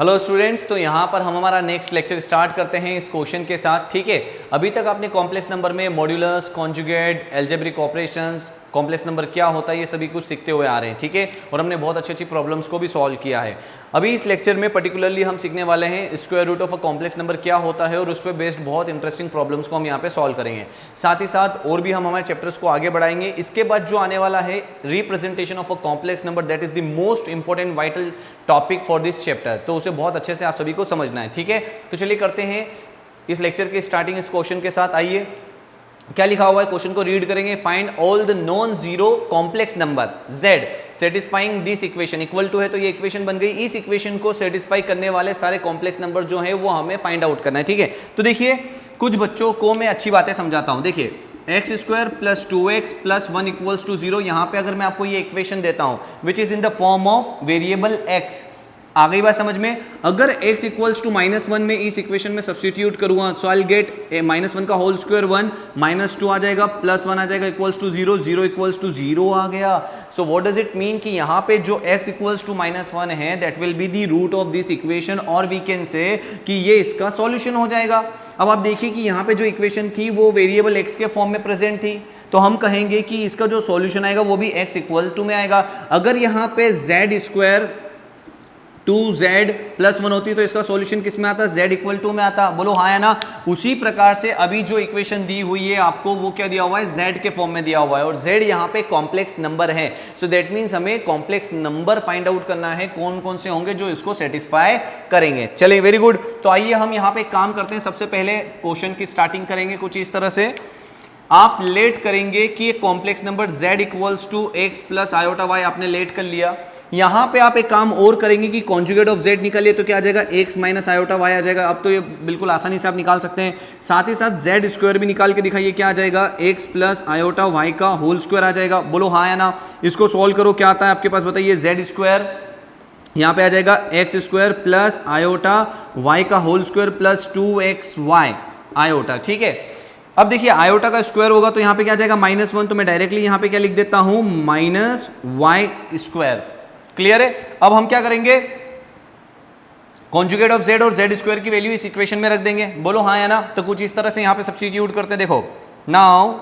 Hello students, तो यहाँ पर हम हमारा नेक्स्ट लेक्चर स्टार्ट करते हैं इस क्वेश्चन के साथ। ठीक है, अभी तक आपने कॉम्प्लेक्स नंबर में modulus, conjugate, algebraic operations, complex number क्या होता है, ये सभी कुछ सीखते हुए आ रहे हैं। ठीक है, और हमने बहुत अच्छी अच्छी प्रॉब्लम्स को भी सॉल्व किया है। अभी इस लेक्चर में पर्टिकुलरली हम सीखने वाले हैं square root of a complex number क्या होता है, और उस पर बेस्ड बहुत इंटरेस्टिंग प्रॉब्लम्स को हम यहाँ पे सॉल्व करेंगे। साथ ही साथ और भी हम हमारे चैप्टर्स को आगे बढ़ाएंगे। इसके बाद जो आने वाला है representation of a complex number, that is the most important vital topic for this chapter, तो उसे बहुत अच्छे से आप सभी को समझना है। ठीक है, तो चलिए करते हैं इस लेक्चर की स्टार्टिंग इस क्वेश्चन के साथ। आइए, क्या लिखा हुआ है क्वेश्चन को रीड करेंगे। Find all the non zero complex number z satisfying this equation, equal to है तो ये इक्वेशन बन गई। इस इक्वेशन को सेटिस्फाई करने वाले सारे कॉम्प्लेक्स नंबर जो है वो हमें फाइंड आउट करना है। ठीक है, तो देखिए कुछ बच्चों को मैं अच्छी बातें समझाता हूं। देखिए x square plus 2x plus 1 equals to 0, यहाँ पे अगर मैं आपको ये इक्वेशन देता हूं which is in the form of variable x, आ गई बात समझ में। अगर x इक्वल्स टू -1 में इस इक्वेशन में सब्स्टिट्यूट करूंगा सो आई गेट -1 का होल स्क्वायर 1, -2 आ जाएगा, +1 आ जाएगा, इक्वल्स टू 0, 0 इक्वल्स टू 0 आ गया। So what does it mean कि यहाँ पे जो x इक्वल्स टू -1 है that will be the root of this equation, और वी कैन से कि ये इसका सॉल्यूशन हो जाएगा। अब आप देखिए कि यहाँ पे जो इक्वेशन थी वो वेरिएबल x के फॉर्म में प्रेजेंट थी, तो हम कहेंगे कि इसका जो सॉल्यूशन आएगा वो भी x इक्वल टू में आएगा। अगर यहाँ पे z स्क्वायर 2z प्लस 1 होती तो इसका सॉल्यूशन किस में आता, z इक्वल टू में आता। बोलो हाँ या ना। उसी प्रकार से अभी जो इक्वेशन दी हुई है आपको वो क्या दिया हुआ है, z के फॉर्म में दिया हुआ है, और z यहाँ पे कॉम्प्लेक्स नंबर है। सो दैट मीन्स हमें कॉम्प्लेक्स नंबर फाइंड आउट करना है, कौन कौन से होंगे जो इसको सेटिस्फाई करेंगे। चलिए वेरी गुड, तो आइए हम यहाँ पे काम करते हैं। सबसे पहले क्वेश्चन की स्टार्टिंग करेंगे कुछ इस तरह से। आप लेट करेंगे कि एक complex number z equals to x plus iota y आपने लेट कर लिया। यहां पे आप एक काम और करेंगे कि कॉन्जुगेट ऑफ z निकालिए, तो क्या आ जाएगा, x माइनस आयोटा y आ जाएगा। अब तो ये बिल्कुल आसानी से आप निकाल सकते हैं। साथ ही साथ z स्क्वायर भी निकाल के दिखाइए, क्या आ जाएगा, x प्लस आयोटा y का होल स्क्वायर आ जाएगा। बोलो हाँ या ना। इसको सॉल्व करो, क्या आता है आपके पास बताइए। z स्क्वायर यहाँ पे आ जाएगा x square plus iota y का whole square plus 2xy iota. ठीक है, अब देखिए आयोटा का स्क्वायर होगा तो यहाँ पे क्या आ जाएगा, -1, तो मैं डायरेक्टली यहाँ पे क्या लिख देता हूं, -y स्क्वायर। क्लियर है। अब हम क्या करेंगे, कॉन्जुगेट ऑफ z और z स्क्वायर की वैल्यू इस इक्वेशन में रख देंगे। बोलो हाँ या ना। तो कुछ इस तरह से यहाँ पे सब्स्टिट्यूट करते हैं। देखो now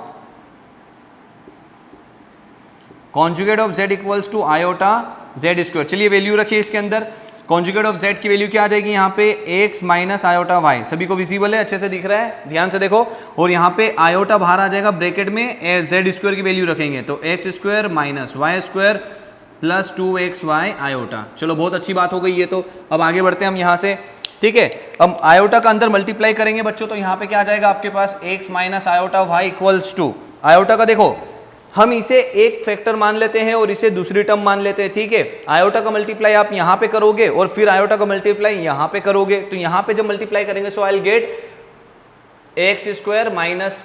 conjugate of z equals to iota z square, चलिए वैल्यू रखिए इसके अंदर। कॉन्जुगेट ऑफ z की वैल्यू क्या आ जाएगी यहाँ पे, x माइनस आयोटा y, सभी को विजिबल है, अच्छे से दिख रहा है, ध्यान से देखो। और यहाँ पे आयोटा बाहर आ जाएगा ब्रैकेट में, z स्क्वायर की वैल्यू रखेंगे तो x square minus y square plus 2xy iota. चलो बहुत अच्छी बात हो गई ये तो। अब आगे बढ़ते हैं हम यहाँ से। ठीक है, अब आयोटा का अंदर मल्टीप्लाई करेंगे बच्चों, तो यहाँ पे क्या आ जाएगा आपके पास, x minus iota y equals to iota का, देखो हम इसे एक फैक्टर मान लेते हैं और इसे दूसरी टर्म मान लेते हैं। ठीक है, आयोटा का मल्टीप्लाई आप यहाँ पे करोगे और फिर आयोटा का मल्टीप्लाई यहाँ पे करोगे, तो यहाँ पे जब मल्टीप्लाई करेंगे so I will get x square minus,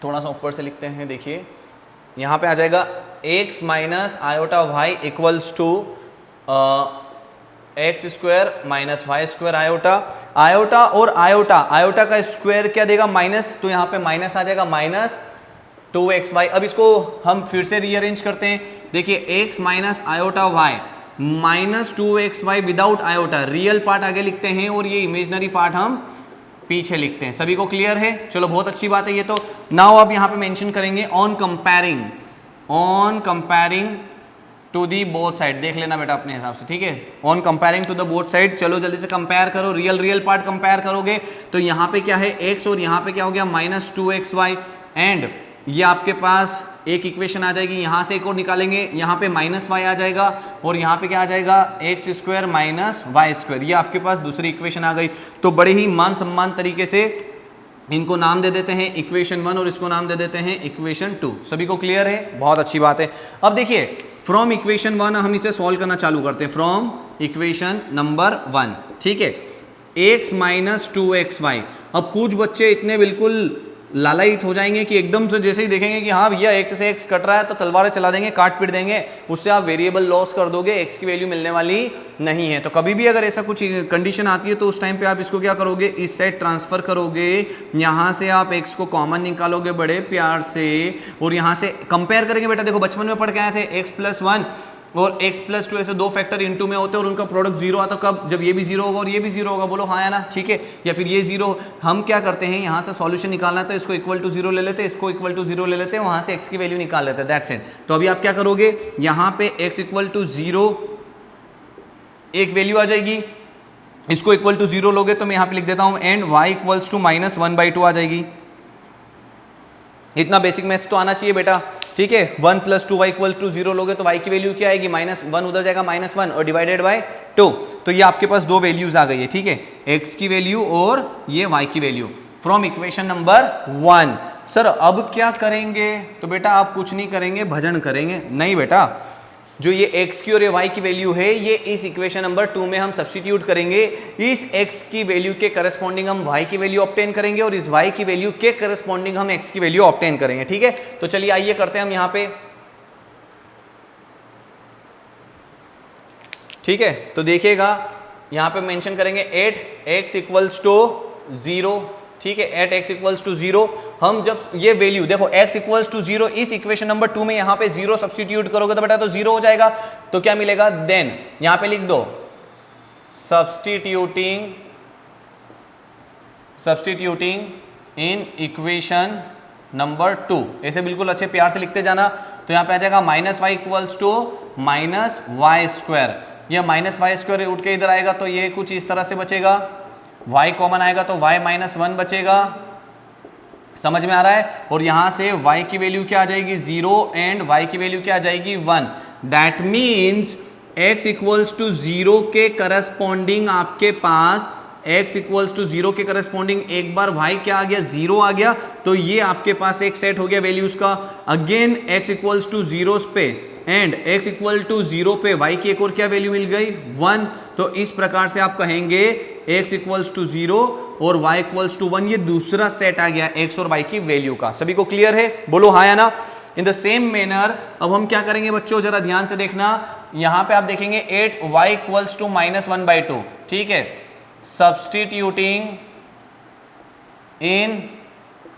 थोड़ा सा ऊपर से लिखते हैं, देखिए यहाँ पे आ जाएगा x minus iota y equals to x square minus y square iota. Iota और आयोटा, आयोटा का स्क्वायर क्या देगा, माइनस, तो यहाँ पे माइनस आ जाएगा, -2xy। अब इसको हम फिर से रीअरेंज करते हैं। देखिए x minus iota y -2xy without iota, real part आगे लिखते हैं और ये इमेजनरी पार्ट हम पीछे लिखते हैं। सभी को क्लियर है। चलो बहुत अच्छी बात है ये तो। नाउ अब यहाँ पे मेंशन करेंगे on comparing to the both side, देख लेना बेटा अपने हिसाब से। ठीक है, on comparing to the both side. चलो जल्दी से कंपेयर करो, रियल पार्ट कंपेयर करोगे तो यहाँ पे क्या है x और यहाँ पे क्या हो गया, -2xy, एंड ये आपके पास एक इक्वेशन आ जाएगी। यहाँ से एक और निकालेंगे, यहाँ पे -y आ जाएगा और यहाँ पे क्या आ जाएगा, x square minus y square, ये आपके पास दूसरी इक्वेशन आ गई। तो बड़े ही मान सम्मान तरीके से इनको नाम दे देते हैं इक्वेशन 1 और इसको नाम दे देते हैं इक्वेशन 2। सभी को क्लियर है, बहुत अच्छी बात है। अब देखिए फ्रॉम इक्वेशन 1 हम इसे सॉल्व करना चालू करते हैं, फ्रॉम इक्वेशन नंबर 1। ठीक है, x माइनस 2xy। अब कुछ बच्चे इतने बिल्कुल लालायित हो जाएंगे कि एकदम से जैसे ही देखेंगे कि हाँ भैया x से x कट रहा है तो तलवारें चला देंगे, काट पीट देंगे, उससे आप वेरिएबल लॉस कर दोगे, x की वैल्यू मिलने वाली नहीं है। तो कभी भी अगर ऐसा कुछ कंडीशन आती है तो उस टाइम पे आप इसको क्या करोगे, इस साइड ट्रांसफर करोगे, यहाँ से आप x को कॉमन निकालोगे बड़े प्यार से और यहाँ से कंपेयर करेंगे। बेटा देखो बचपन में पढ़ के आए थे x प्लस 1 और x प्लस टू ऐसे दो फैक्टर इनटू में होते हैं और उनका प्रोडक्ट जीरो आता, कब? जब ये भी जीरो होगा और ये भी जीरो होगा। बोलो हाँ या ना, ठीक है। या फिर ये जीरो, हम क्या करते हैं, यहाँ से सॉल्यूशन निकालना है तो इसको इक्वल टू जीरो ले लेते हैं, इसको इक्वल टू जीरो ले लेते हैं, वहाँ से x की वैल्यू निकाल लेते हैं, दैट्स इट। तो अभी आप क्या करोगे, यहाँ पे x इक्वल टू जीरो एक वैल्यू आ जाएगी, इसको इक्वल टू जीरो लोगे तो मैं यहाँ पे लिख देता हूँ and y equals to minus 1/2 आ जाएगी। इतना बेसिक मैथ्स तो आना चाहिए बेटा, ठीक है। 1 + 2y = 0 लोगे तो y की वैल्यू क्या आएगी, -1 उधर जाएगा -1 और डिवाइडेड बाय 2। तो ये आपके पास दो वैल्यूज आ गई है, ठीक है, x की वैल्यू और ये y की value from equation number 1। Sir अब क्या करेंगे, तो बेटा आप कुछ नहीं करेंगे, भजन करेंगे। नहीं बेटा, जो ये x की और ये y की वैल्यू है, ये इस इक्वेशन नंबर 2 में हम सब्स्टिट्यूट करेंगे। इस x की वैल्यू के करस्पॉन्डिंग हम y की वैल्यू ऑब्टेन करेंगे और इस y की वैल्यू के करस्पॉन्डिंग हम x की वैल्यू ऑब्टेन करेंगे, ठीक है। तो चलिए आइए करते हैं हम यहाँ पे, ठीक है। तो देखिएगा यहाँ पे मेंशन करेंगे एट x = 0, ठीक है, एट x = 0। हम जब ये वैल्यू देखो x = 0 इस इक्वेशन नंबर 2 में यहाँ पे 0 सब्स्टिट्यूट करोगे तो बेटा तो 0 हो जाएगा। तो क्या मिलेगा, देन यहाँ पे लिख दो सब्स्टिट्यूटिंग इन इक्वेशन नंबर 2, ऐसे बिल्कुल अच्छे प्यार से लिखते जाना। तो यहाँ पे आ जाएगा -y = -y²। ये -y² उठ के इधर आएगा तो ये कुछ इस तरह से बचेगा, y कॉमन आएगा तो y -1 बचेगा, समझ में आ रहा है। और यहां से y की वैल्यू क्या आ जाएगी, 0 एंड y की वैल्यू क्या आ जाएगी, 1। दैट मीन्स x = 0 के करस्पॉन्डिंग आपके पास x = 0 के करस्पॉन्डिंग एक बार y क्या आ गया, 0 आ गया। तो ये आपके पास एक सेट हो गया वैल्यूज का। अगेन x = 0 पे एंड x = 0 पे y की एक और क्या वैल्यू मिल गई, 1। तो इस प्रकार से आप कहेंगे x = 0 और y = 1, ये दूसरा सेट आ गया x और y की वैल्यू का। सभी को क्लियर है, बोलो हाँ या ना। इन द सेम मैनर अब हम क्या करेंगे बच्चों, जरा ध्यान से देखना, यहां पे आप देखेंगे 8y = -1/2, ठीक है, सब्स्टिट्यूटिंग इन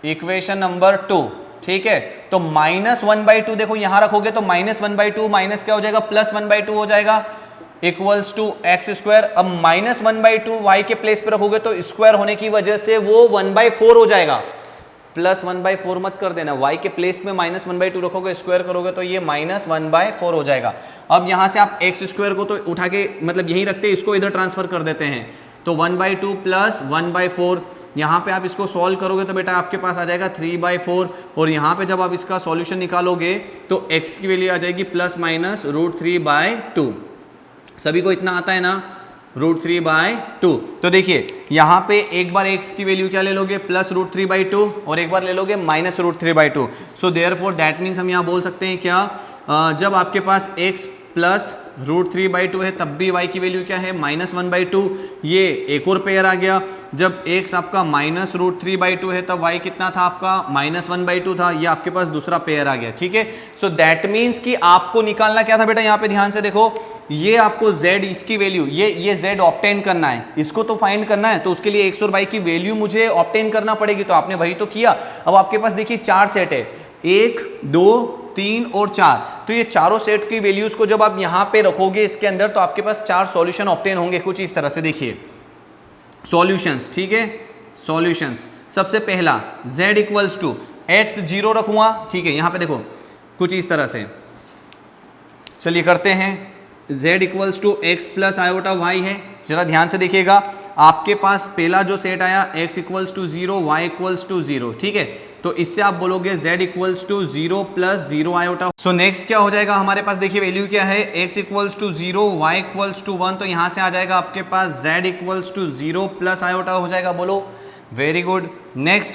इक्वेशन नंबर 2, ठीक है। तो -1/2 देखो यहां रखोगे तो -1/2 माइनस क्या हो जाएगा, +1/2 हो जाएगा, इक्वल्स टू x²। अब -1/2 y के प्लेस पे रखोगे तो स्क्वायर होने की वजह से वो 1/4 हो जाएगा। +1/4 मत कर देना, y के प्लेस में -1/2 रखोगे, स्क्वायर करोगे तो ये -1/4 हो जाएगा। अब यहां से आप x² को तो उठा के मतलब यही रखते हैं, इसको इधर ट्रांसफर कर देते हैं। तो 1/2 + 1/4, यहाँ पे आप इसको सॉल्व करोगे तो बेटा आपके पास आ जाएगा 3/4। और यहाँ पे जब आप इसका सॉल्यूशन निकालोगे तो x की वैल्यू आ जाएगी ±√3/2। सभी को इतना आता है ना, √3/2। तो देखिए यहाँ पे एक बार x की वैल्यू क्या ले लोगे, +√3/2 और एक बार ले लोगे -√3/2। सो देयरफॉर दैट मीन्स हम यहाँ बोल सकते हैं क्या, जब आपके पास x +√3/2 है तब भी y की वैल्यू क्या है, -1/2। ये एक और पेयर आ गया, जब x आपका -√3/2 है तब y कितना था आपका, -1/2 था। ये आपके पास दूसरा पेयर आ गया, ठीक है। सो दैट मीन्स कि आपको निकालना क्या था बेटा, यहाँ पे ध्यान से देखो, ये आपको z इसकी वैल्यू, ये z ऑब्टेन करना है, इसको तो फाइंड करना है। तो उसके लिए x और y की वैल्यू मुझे ऑब्टेन करना पड़ेगी, तो आपने वही तो किया। अब आपके पास देखिए 4 सेट है, 1 2 3 और 4। तो ये चारों सेट की वैल्यूज को जब आप यहां पे रखोगे इसके अंदर तो आपके पास 4 सॉल्यूशन ऑब्टेन होंगे कुछ इस तरह से। देखिए सॉल्यूशंस, ठीक है, सॉल्यूशंस। सबसे पहला z = x 0 रखूंगा, ठीक है, यहां पे देखो कुछ इस तरह से। चलिए करते हैं, z = x + i है। जरा ध्यान से देखिएगा, आपके पास पहला जो सेट आया x = 0 y = 0, ठीक है। तो इससे आप बोलोगे z = 0 + 0 i। सो नेक्स्ट क्या हो जाएगा हमारे पास, देखिए वैल्यू क्या है, x = 0 y = 1। तो यहां से आ जाएगा आपके पास z = 0 + i हो जाएगा, बोलो वेरी गुड। नेक्स्ट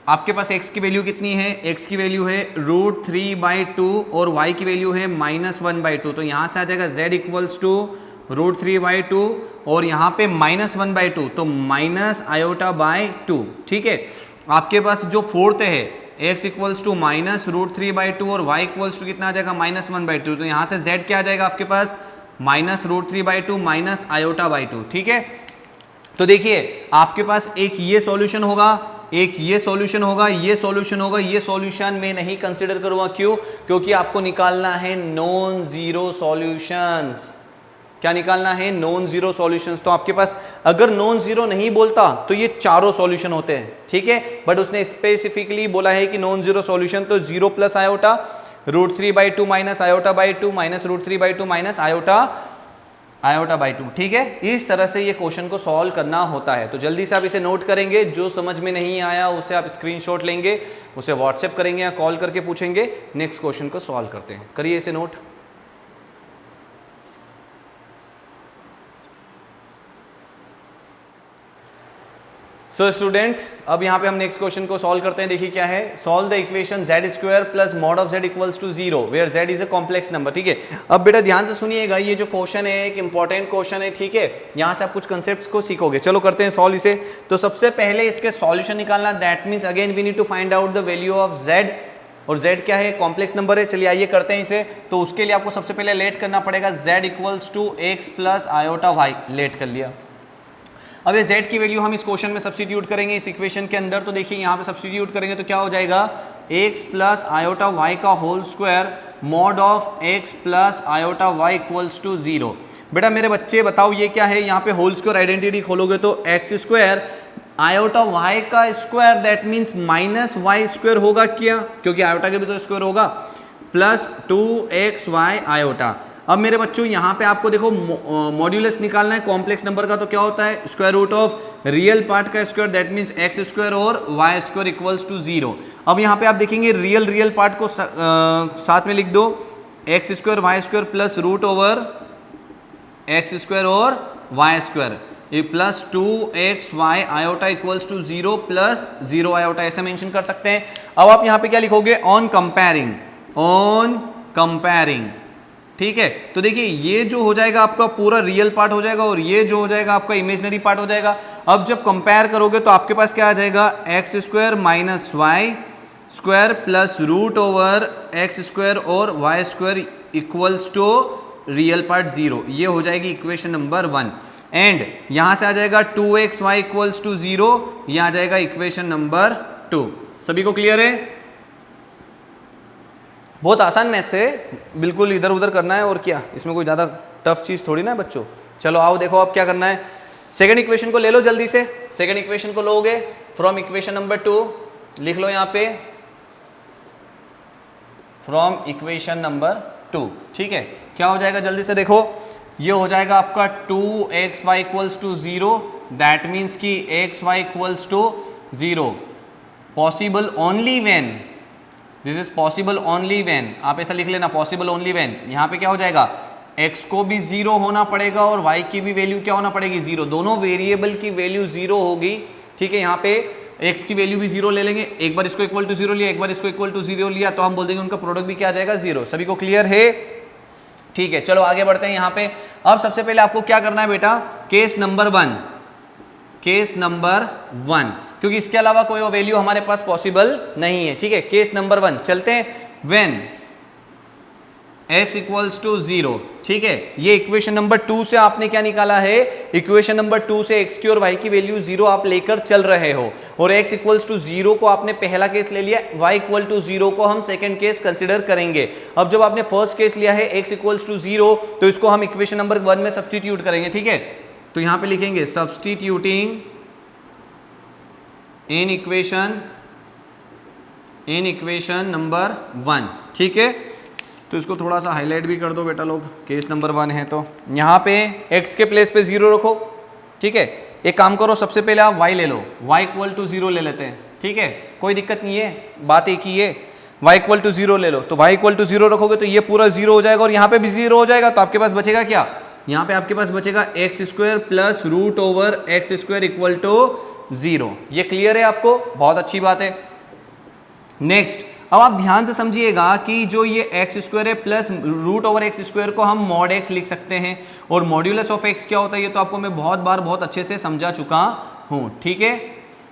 आपके पास x की वैल्यू कितनी है, x की वैल्यू है √3/2 और y की वैल्यू है -1/2। तो यहां से आ जाएगा z = √3/2 और यहाँ पे -1/2, तो -i/2, ठीक है। आपके पास जो फोर्थ है x = -√3/2 और y = कितना आ जाएगा, -1/2। तो यहाँ से z क्या आ जाएगा आपके पास, -√3/2 -i/2, ठीक है। तो देखिए आपके पास एक ये सॉल्यूशन होगा एक ये सॉल्यूशन होगा, ये सॉल्यूशन होगा, ये सॉल्यूशन में नहीं कंसीडर करूंगा। क्यों? क्योंकि आपको निकालना है नॉन जीरो सॉल्यूशंस। क्या निकालना है? Non zero solutions. तो आपके पास अगर नॉन जीरो नहीं बोलता तो ये चारों सॉल्यूशन होते हैं, ठीक है, बट उसने स्पेसिफिकली बोला है कि नॉन जीरो सॉल्यूशन, तो 0 plus iota √3/2 minus iota by 2 minus √3/2 minus iota by 2, ठीक है। इस तरह से ये क्वेश्चन को सॉल्व करना होता है। तो जल्दी से आप इसे नोट करेंगे, जो समझ में नहीं आया उसे आप स्क्रीनशॉट लेंगे, उसे व्हाट्सएप करेंगे या कॉल करके पूछेंगे। नेक्स्ट क्वेश्चन को सॉल्व करते हैं, करिए इसे नोट। सो स्टूडेंट्स, अब यहाँ पे हम नेक्स्ट क्वेश्चन को सॉल्व करते हैं। देखिए क्या है, solve the equation z² plus mod of z equals to 0 where z is a complex number, ठीक है। अब बेटा ध्यान से सुनिएगा, ये जो क्वेश्चन है एक इंपॉर्टेंट क्वेश्चन है, ठीक है। यहाँ से आप कुछ कंसेप्ट्स को सीखोगे। चलो करते हैं सॉल्व इसे। तो सबसे पहले इसके सॉल्यूशन निकालना, that means again we need to find out the value of z, और z क्या है? कॉम्प्लेक्स नंबर है। चलिए आइए करते हैं इसे। तो उसके लिए आपको सबसे पहले लेट करना पड़ेगा z equals to x plus iota y, let कर लिया। अब ये z की वैल्यू हम इस क्वेश्चन में सब्स्टिट्यूट करेंगे इस इक्वेशन के अंदर। तो देखिए यहाँ पे सब्स्टिट्यूट करेंगे तो क्या हो जाएगा, x प्लस आयोटा y का whole square mod of x plus iota y equals to 0। बेटा मेरे बच्चे बताओ ये क्या है? यहाँ पे होल स्क्वायर आइडेंटिटी खोलोगे तो x² आयोटा y का square, that means minus y² होगा क्या? क्योंकि आयोटा के भी तो स्क्वायर होगा, प्लस 2xy आयोटा। अब मेरे बच्चों यहाँ पे आपको देखो मॉड्यूलस निकालना है कॉम्प्लेक्स नंबर का, तो क्या होता है? Square root of real part का स्क्वायर, दैट मीन्स x² और y² इक्वल्स टू 0। अब यहाँ पे आप देखेंगे रियल पार्ट को साथ में लिख दो, x² y² plus root over x² और y², ये plus 2xy iota equals to 0 plus 0 iota, ऐसा मेंशन कर सकते हैं। अब आप यहाँ पे क्या लिखोगे? ऑन कंपेयरिंग, ठीक है। तो देखिए ये जो हो जाएगा आपका पूरा रियल पार्ट हो जाएगा, और ये जो हो जाएगा आपका इमेजिनरी पार्ट हो जाएगा। अब जब कंपेयर करोगे तो आपके पास क्या आ जाएगा? x² minus y² plus root over x² और y² equals to real part 0, ये हो जाएगी इक्वेशन नंबर 1। एंड यहां से आ जाएगा 2xy इक्वल्स टू 0, यह आ जाएगा इक्वेशन नंबर 2। सभी को क्लियर है? बहुत आसान मैथ्स है, बिल्कुल इधर उधर करना है, और क्या इसमें कोई ज़्यादा टफ चीज़ थोड़ी ना है बच्चों। चलो आओ देखो अब क्या करना है। सेकंड इक्वेशन को ले लो जल्दी से। सेकंड इक्वेशन को लोगे फ्रॉम इक्वेशन नंबर 2, लिख लो यहाँ पे फ्रॉम इक्वेशन नंबर 2, ठीक है। क्या हो जाएगा जल्दी से देखो, ये हो जाएगा आपका 2xy equals to 0, that means कि xy equals to 0 possible only when, this is possible only when, आप ऐसा लिख लेना, पॉसिबल ओनली व्हेन। यहाँ पे क्या हो जाएगा, x को भी 0 होना पड़ेगा और y की भी वैल्यू क्या होना पड़ेगी? 0। दोनों वेरिएबल की वैल्यू 0 होगी, ठीक है। यहाँ पे x की वैल्यू भी 0 ले लेंगे, एक बार इसको इक्वल टू 0 लिया, एक बार इसको इक्वल टू 0 लिया, तो हम बोल देंगे उनका प्रोडक्ट भी क्या आ जाएगा? 0। सभी को क्लियर है? ठीक है, चलो आगे बढ़ते हैं यहाँ पे। अब सबसे पहले आपको क्या करना है बेटा, केस नंबर 1, क्योंकि इसके अलावा कोई वैल्यू हमारे पास पॉसिबल नहीं है, ठीक है। केस नंबर 1 चलते हैं, व्हेन x इक्वल्स टू 0, ठीक है। ये इक्वेशन नंबर 2 से आपने क्या निकाला है? इक्वेशन नंबर 2 से x की और y की वैल्यू 0 आप लेकर चल रहे हो, और x इक्वल्स टू 0 को आपने पहला केस ले लिया, y इक्वल टू 0 को हम सेकंड केस कंसिडर करेंगे। अब जब आपने फर्स्ट केस लिया है x इक्वल्स टू 0, तो इसको हम इक्वेशन नंबर 1 में सब्स्टिट्यूट करेंगे, ठीक है। तो यहां पे लिखेंगे सब्स्टिट्यूटिंग इन इक्वेशन नंबर 1, ठीक है। तो इसको थोड़ा सा हाईलाइट भी कर दो बेटा लोग, केस नंबर 1 है तो यहाँ पे x के प्लेस पे 0 रखो, ठीक है। एक काम करो, सबसे पहले आप y ले लो, y इक्वल टू 0 ले लेते हैं, ठीक है, कोई दिक्कत नहीं है, बात एक ही है। y इक्वल टू 0 ले लो, तो y इक्वल टू 0 रखोगे तो ये पूरा 0 हो जाएगा, और यहाँ पे भी 0 हो जाएगा, तो आपके पास बचेगा क्या? यहाँ पे आपके पास बचेगा x² plus root over x² equal to 0। ये क्लियर है आपको? बहुत अच्छी बात है। नेक्स्ट, अब आप ध्यान से समझिएगा कि जो ये x² है प्लस रूट ओवर x² को हम मॉड x लिख सकते हैं, और मॉड्यूलस ऑफ x क्या होता है ये तो आपको मैं बहुत बार बहुत अच्छे से समझा चुका हूँ, ठीक है।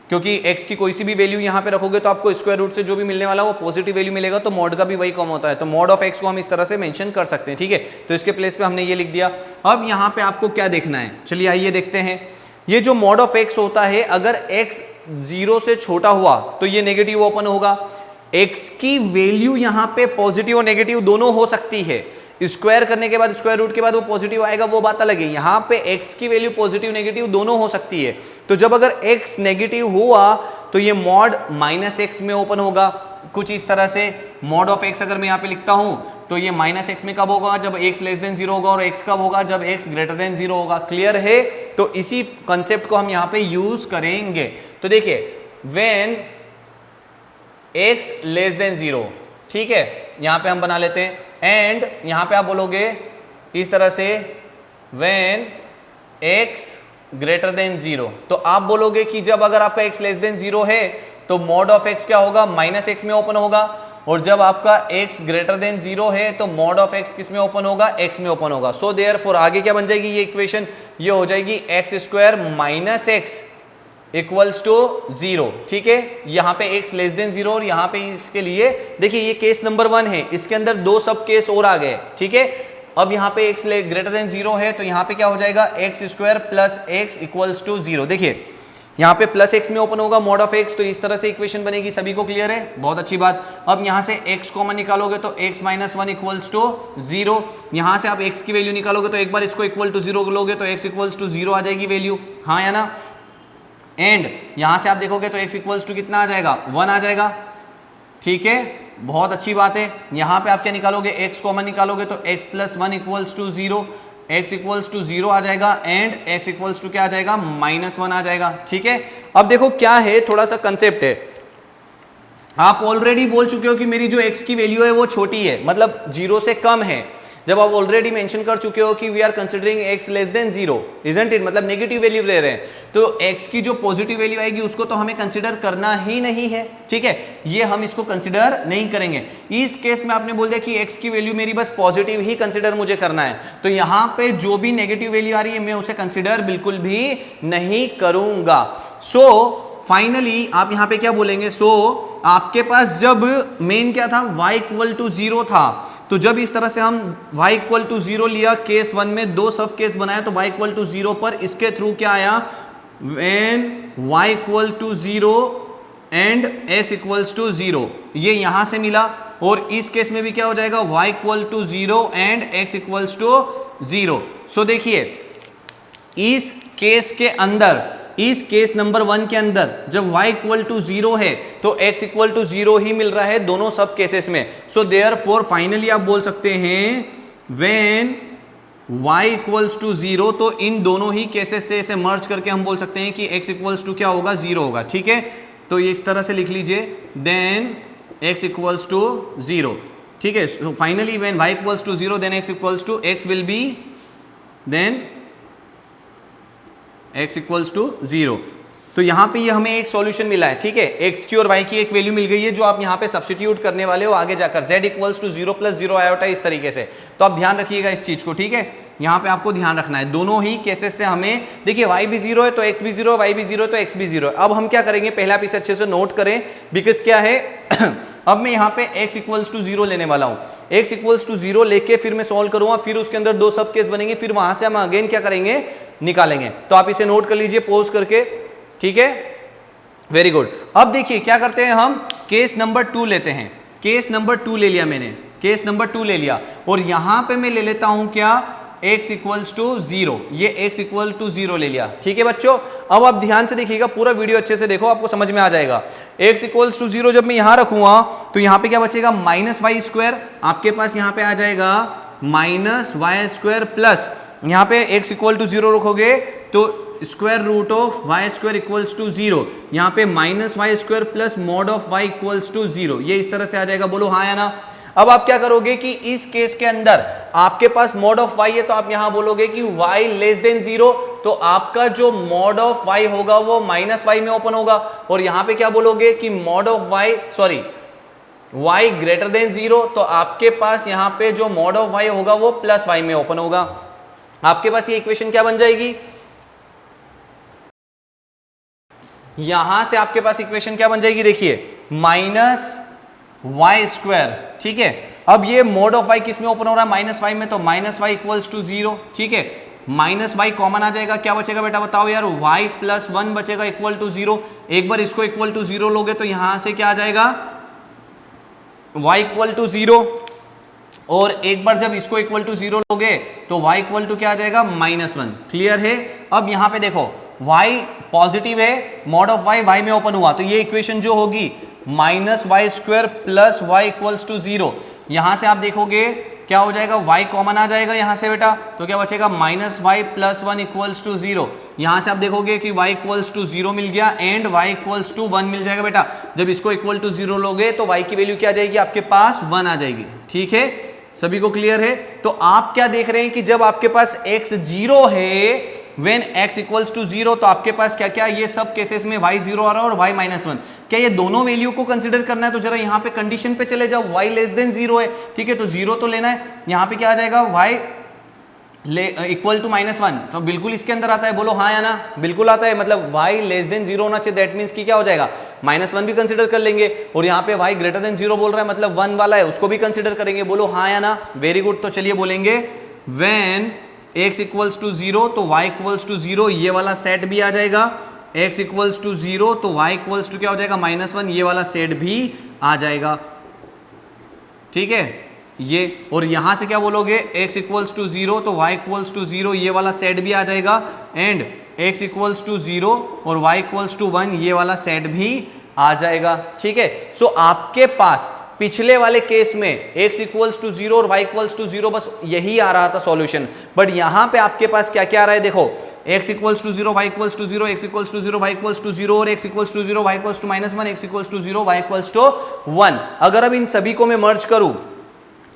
क्योंकि x की कोई सी भी वैल्यू यहाँ पे रखोगे तो आपको स्क्वायर रूट से जो भी मिलने वाला वो पॉजिटिव वैल्यू मिलेगा, तो मॉड का भी वही कम होता है, तो मॉड ऑफ x को हम इस तरह से मेंशन कर सकते हैं, ठीक है। तो इसके प्लेस पे हमने ये लिख दिया। अब यहाँ पे आपको क्या देखना है, चलिए आइए देखते हैं। ये जो मॉड ऑफ x होता है, अगर x जीरो से छोटा हुआ तो ये नेगेटिव ओपन होगा। x की वैल्यू यहां पे पॉजिटिव और नेगेटिव दोनों हो सकती है, स्क्वायर करने के बाद स्क्वायर रूट के बाद वो पॉजिटिव आएगा, वो बात अलग है। यहां पे x की वैल्यू पॉजिटिव नेगेटिव दोनों हो सकती है। तो जब अगर x नेगेटिव हुआ तो ये मॉड -x में ओपन होगा, कुछ इस तरह से। मॉड ऑफ x अगर मैं यहाँ पे लिखता हूं तो ये -x में कब होगा, जब x लेस देन 0 होगा, और x कब होगा, जब x ग्रेटर देन 0 होगा। क्लियर है? तो इसी कंसेप्ट को हम यहाँ पे यूज करेंगे। तो देखिए व्हेन x लेस देन 0, ठीक है, यहां पे हम बना लेते हैं। एंड यहां पे आप बोलोगे इस तरह से व्हेन x ग्रेटर देन 0, तो आप बोलोगे कि जब अगर आपका x लेस देन 0 है तो मॉड ऑफ x क्या होगा, -x में ओपन होगा, और जब आपका x ग्रेटर देन 0 है तो मॉड ऑफ x किस में ओपन होगा, x में ओपन होगा। सो देयरफॉर आगे क्या बन जाएगी ये इक्वेशन, ये हो जाएगी x² - x इक्वल्स टू 0, ठीक है। यहाँ पे x लेस देन 0 और यहाँ पे इसके लिए देखिए ये केस नंबर 1 है, इसके अंदर दो सब केस और आ गए, ठीक है। अब यहाँ पे x ग्रेटर देन 0 है तो यहाँ पे क्या हो जाएगा, x² + x इक्वल्स टू 0। देखिए यहाँ पे +x में ओपन होगा मॉड ऑफ x, तो इस तरह से इक्वेशन बनेगी। सभी को क्लियर है? बहुत अच्छी बात। अब यहाँ से x कॉमन निकालोगे तो x - 1 इक्वल्स टू 0। यहाँ से आप x की वैल्यू निकालोगे तो एक बार इसको इक्वल टू 0 लोगे तो x इक्वल्स टू 0 आ जाएगी वैल्यू, हाँ या ना। एंड यहां से आप देखोगे तो x इक्वल्स टू कितना आ जाएगा, 1 आ जाएगा, ठीक है। बहुत अच्छी बात है। यहां पे आप क्या निकालोगे, x कॉमन निकालोगे तो x + 1 equals to 0, x equals to 0 आ जाएगा, एंड x इक्वल्स टू क्या आ जाएगा, -1 आ जाएगा, ठीक है। अब देखो क्या है, थोड़ा सा कंसेप्ट है। आप ऑलरेडी बोल चुके हो कि मेरी जो x की वैल्यू है वो छोटी है, मतलब 0 से कम है। जब आप ऑलरेडी मेंशन कर चुके हो कि we are considering x less than 0, isn't it, मतलब नेगेटिव वैल्यू ले रहे हैं, तो x की जो पॉजिटिव वैल्यू आएगी उसको तो हमें कंसीडर करना ही नहीं है, ठीक है। ये हम इसको कंसीडर नहीं करेंगे। इस केस में आपने बोल दिया कि x की वैल्यू मेरी बस पॉजिटिव ही कंसीडर मुझे करना है, तो यहाँ पे जो भी नेगेटिव वैल्यू आ रही है मैं उसे कंसीडर बिल्कुल भी नहीं करूंगा। सो फाइनली आप यहाँ पे क्या बोलेंगे, सो आपके पास जब मेन क्या था, y = 0 था, तो जब इस तरह से हम y = 0 लिया, केस 1 में दो सब केस बनाया, तो y = 0 पर इसके थ्रू क्या आया, when y = 0 एंड x = 0, ये यहां से मिला। और इस केस में भी क्या हो जाएगा, y = 0 एंड x = 0। सो देखिए इस केस के अंदर, इस केस नंबर 1 के अंदर जब y = 0 है तो x = 0 ही मिल रहा है दोनों सब केसेस में। सो देयरफॉर फाइनली आप बोल सकते हैं व्हेन y = 0, तो इन दोनों ही केसेस से इसे मर्ज करके हम बोल सकते हैं कि x = क्या होगा, 0 होगा, ठीक है। तो ये इस तरह से लिख लीजिए, देन x = 0, ठीक है। So finally when y = 0 then x will be then x = 0। तो यहाँ पे ये हमें एक सॉल्यूशन मिला है, ठीक है। x की और y की एक वैल्यू मिल गई है जो आप यहाँ पे सब्स्टिट्यूट करने वाले हो आगे जाकर, z = 0 + 0 आयोटा, इस तरीके से। तो आप ध्यान रखिएगा इस चीज को, ठीक है। यहाँ पे आपको ध्यान रखना है, दोनों ही केसेस से हमें, देखिए y भी 0 है तो x भी 0 है, y भी 0 है तो x भी 0 है। अब हम क्या करेंगे, पहला पीस अच्छे से नोट करें, बिकॉज क्या है अब मैं यहाँ पे x = 0 लेने वाला हूँ। x = 0 लेके फिर मैं सॉल्व करूंगा, फिर उसके अंदर दो सब केस बनेंगे, फिर वहां से हम अगेन क्या करेंगे, निकालेंगे। तो आप इसे नोट कर लीजिए पॉज करके, ठीक है, वेरी गुड। अब देखिए क्या करते हैं, हम केस नंबर 2 लेते हैं। केस नंबर 2 ले लिया मैंने, केस नंबर 2 ले लिया, और यहां पे मैं ले लेता हूं क्या, x = 0, ये x = 0 ले लिया, ठीक है बच्चों। अब आप ध्यान से देखिएगा, पूरा वीडियो अच्छे से देखो, आपको समझ में आ जाएगा। x = 0 जब मैं यहां रखूंगा तो यहां पे क्या बचेगा, -y², आपके पास यहां पे आ जाएगा -y² प्लस, यहाँ पे x = 0 रखोगे तो √y² = 0, यहाँ पे -y² plus mod of y = 0, ये इस तरह से आ जाएगा, बोलो हाँ या ना। अब आप क्या करोगे कि इस केस के अंदर आपके पास मॉड ऑफ y है, तो आप यहां बोलोगे कि y लेस देन 0, तो आपका जो मॉड ऑफ y होगा वो -y में ओपन होगा, और यहां पे क्या बोलोगे कि mod of y greater than 0, तो आपके पास यहां पे जो मॉड ऑफ y होगा वो +y में ओपन होगा। आपके पास ये इक्वेशन क्या बन जाएगी, यहां से आपके पास इक्वेशन क्या बन जाएगी, देखिए -y², ठीक है। अब ये मॉड ऑफ y किस में ओपन हो रहा है, -y में, तो -y = 0, ठीक है। माइनस वाई कॉमन आ जाएगा, क्या बचेगा बेटा बताओ यार, y प्लस 1 बचेगा इक्वल टू 0। एक बार इसको इक्वल टू 0 लोगे तो यहां से क्या आ जाएगा, y इक्वल टू 0, और एक बार जब इसको इक्वल टू 0 लोगे तो y इक्वल टू क्या आ जाएगा, -1। क्लियर है। अब यहां पे देखो y पॉजिटिव है, मॉड ऑफ y में ओपन हुआ, तो ये इक्वेशन जो होगी -y² plus y equals to 0, यहां से आप देखोगे क्या हो जाएगा, y कॉमन आ जाएगा यहां से बेटा, तो क्या बचेगा -y प्लस 1 इक्वल्स टू 0। यहां से आप देखोगे कि y इक्वल्स टू 0 मिल गया एंड y इक्वल्स टू 1 मिल जाएगा बेटा। जब इसको इक्वल टू 0 लोगे तो y की वैल्यू क्या आ जाएगी, आपके पास 1 आ जाएगी। ठीक है, सभी को क्लियर है। तो आप क्या देख रहे हैं कि जब आपके पास x 0 है, when x इक्वल्स टू 0, तो आपके पास क्या क्या, ये सब केसेस में y 0 आ रहा है और y -1। क्या ये दोनों वैल्यू को कंसीडर करना है, तो जरा यहाँ पे कंडीशन पे चले जाओ, y लेस देन 0 है, ठीक है, तो 0 तो लेना है। यहाँ पे क्या आ जाएगा, y इक्वल टू -1, तो बिल्कुल इसके अंदर आता है, बोलो हाँ या ना, बिल्कुल आता है, मतलब y लेस देन 0 होना चाहिए, दैट मीन्स कि क्या हो जाएगा, -1 भी कंसीडर कर लेंगे, और यहाँ पे y ग्रेटर देन 0 बोल रहा है, मतलब 1 वाला है, उसको भी कंसीडर करेंगे, बोलो हाँ या ना, वेरी गुड। तो चलिए बोलेंगे व्हेन x इक्वल्स टू 0 तो y इक्वल्स टू 0, ये वाला सेट भी आ जाएगा, x इक्वल्स टू 0 तो y इक्वल्स टू क्या हो जाएगा, -1, ये वाला सेट भी आ जाएगा। ठीक है, ये, और यहां से क्या बोलोगे, x इक्वल्स टू 0 तो y इक्वल्स टू 0, ये वाला सेट भी आ जाएगा, एंड x इक्वल्स टू 0 और y इक्वल्स टू 1, ये वाला सेट भी आ जाएगा। ठीक है, सो आपके पास पिछले वाले केस में x इक्वल्स टू 0 और y इक्वल्स टू 0, बस यही आ रहा था सॉल्यूशन, बट यहां पे आपके पास क्या क्या आ रहा है, देखो x equals to 0, y equals to 0, x equals to 0, y equals to 0, और x equals to 0, y equals to -1, x equals to 0, y equals to 1। अगर अब इन सभी को मैं मर्ज करूं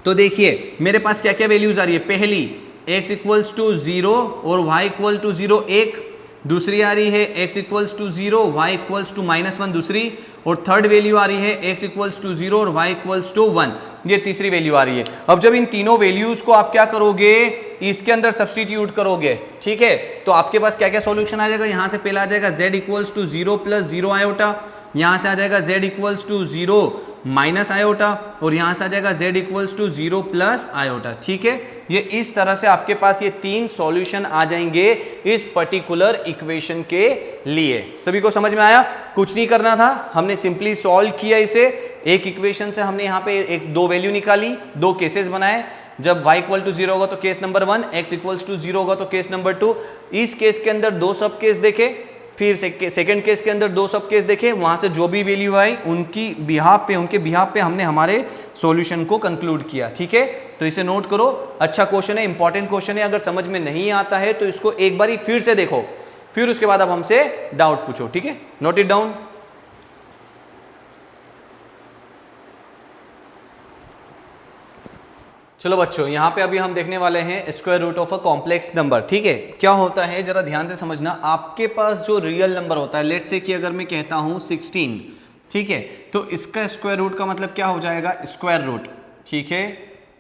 तो देखिए मेरे पास क्या क्या वैल्यूज आ रही है, पहली x इक्वल्स टू 0 और y इक्वल टू 0 एक, दूसरी आ रही है x equals to 0, y equals to -1 दूसरी, और थर्ड वैल्यू आ रही है x इक्वल्स टू 0 और y इक्वल्स टू 1, ये तीसरी वैल्यू आ रही है। अब जब इन तीनों वैल्यूज को आप क्या करोगे, इसके अंदर सब्स्टिट्यूट करोगे, ठीक है, तो आपके पास क्या क्या सॉल्यूशन आ जाएगा, यहां से पहला आ जाएगा z equals to 0 plus 0 iota, यहां से आ जाएगा z equals to 0 minus iota, और यहां से आ जाएगा z equals to 0 plus iota. ठीक है, ये इस तरह से आपके पास ये तीन सॉल्यूशन आ जाएंगे इस पर्टिकुलर इक्वेशन के लिए। सभी को समझ में आया, कुछ नहीं करना था, हमने सिंपली सॉल्व किया इसे, एक इक्वेशन से हमने यहाँ पे एक दो वैल्यू निकाली, दो केसेस बनाए, जब y इक्वल टू 0 होगा तो case number 1, x equals to 0 होगा तो केस नंबर 2। इस केस के अंदर दो सब केस देखे, फिर सेकेंड केस के अंदर दो सब केस देखे, वहां से जो भी वैल्यू आई उनके बिहाफ पे हमने हमारे सॉल्यूशन को कंक्लूड किया। ठीक है, तो इसे नोट करो, अच्छा क्वेश्चन है, इंपॉर्टेंट क्वेश्चन है, अगर समझ में नहीं आता है तो इसको एक बार फिर से देखो, फिर उसके बाद आप हमसे डाउट पूछो। ठीक है, नोट इट डाउन। चलो बच्चों, यहाँ पे अभी हम देखने वाले हैं square root of a complex number. ठीक है, क्या होता है जरा ध्यान से समझना, आपके पास जो रियल नंबर होता है, लेट्स से कि अगर मैं कहता हूँ 16, ठीक है, तो इसका स्क्वायर रूट का मतलब क्या हो जाएगा, स्क्वायर रूट। ठीक है,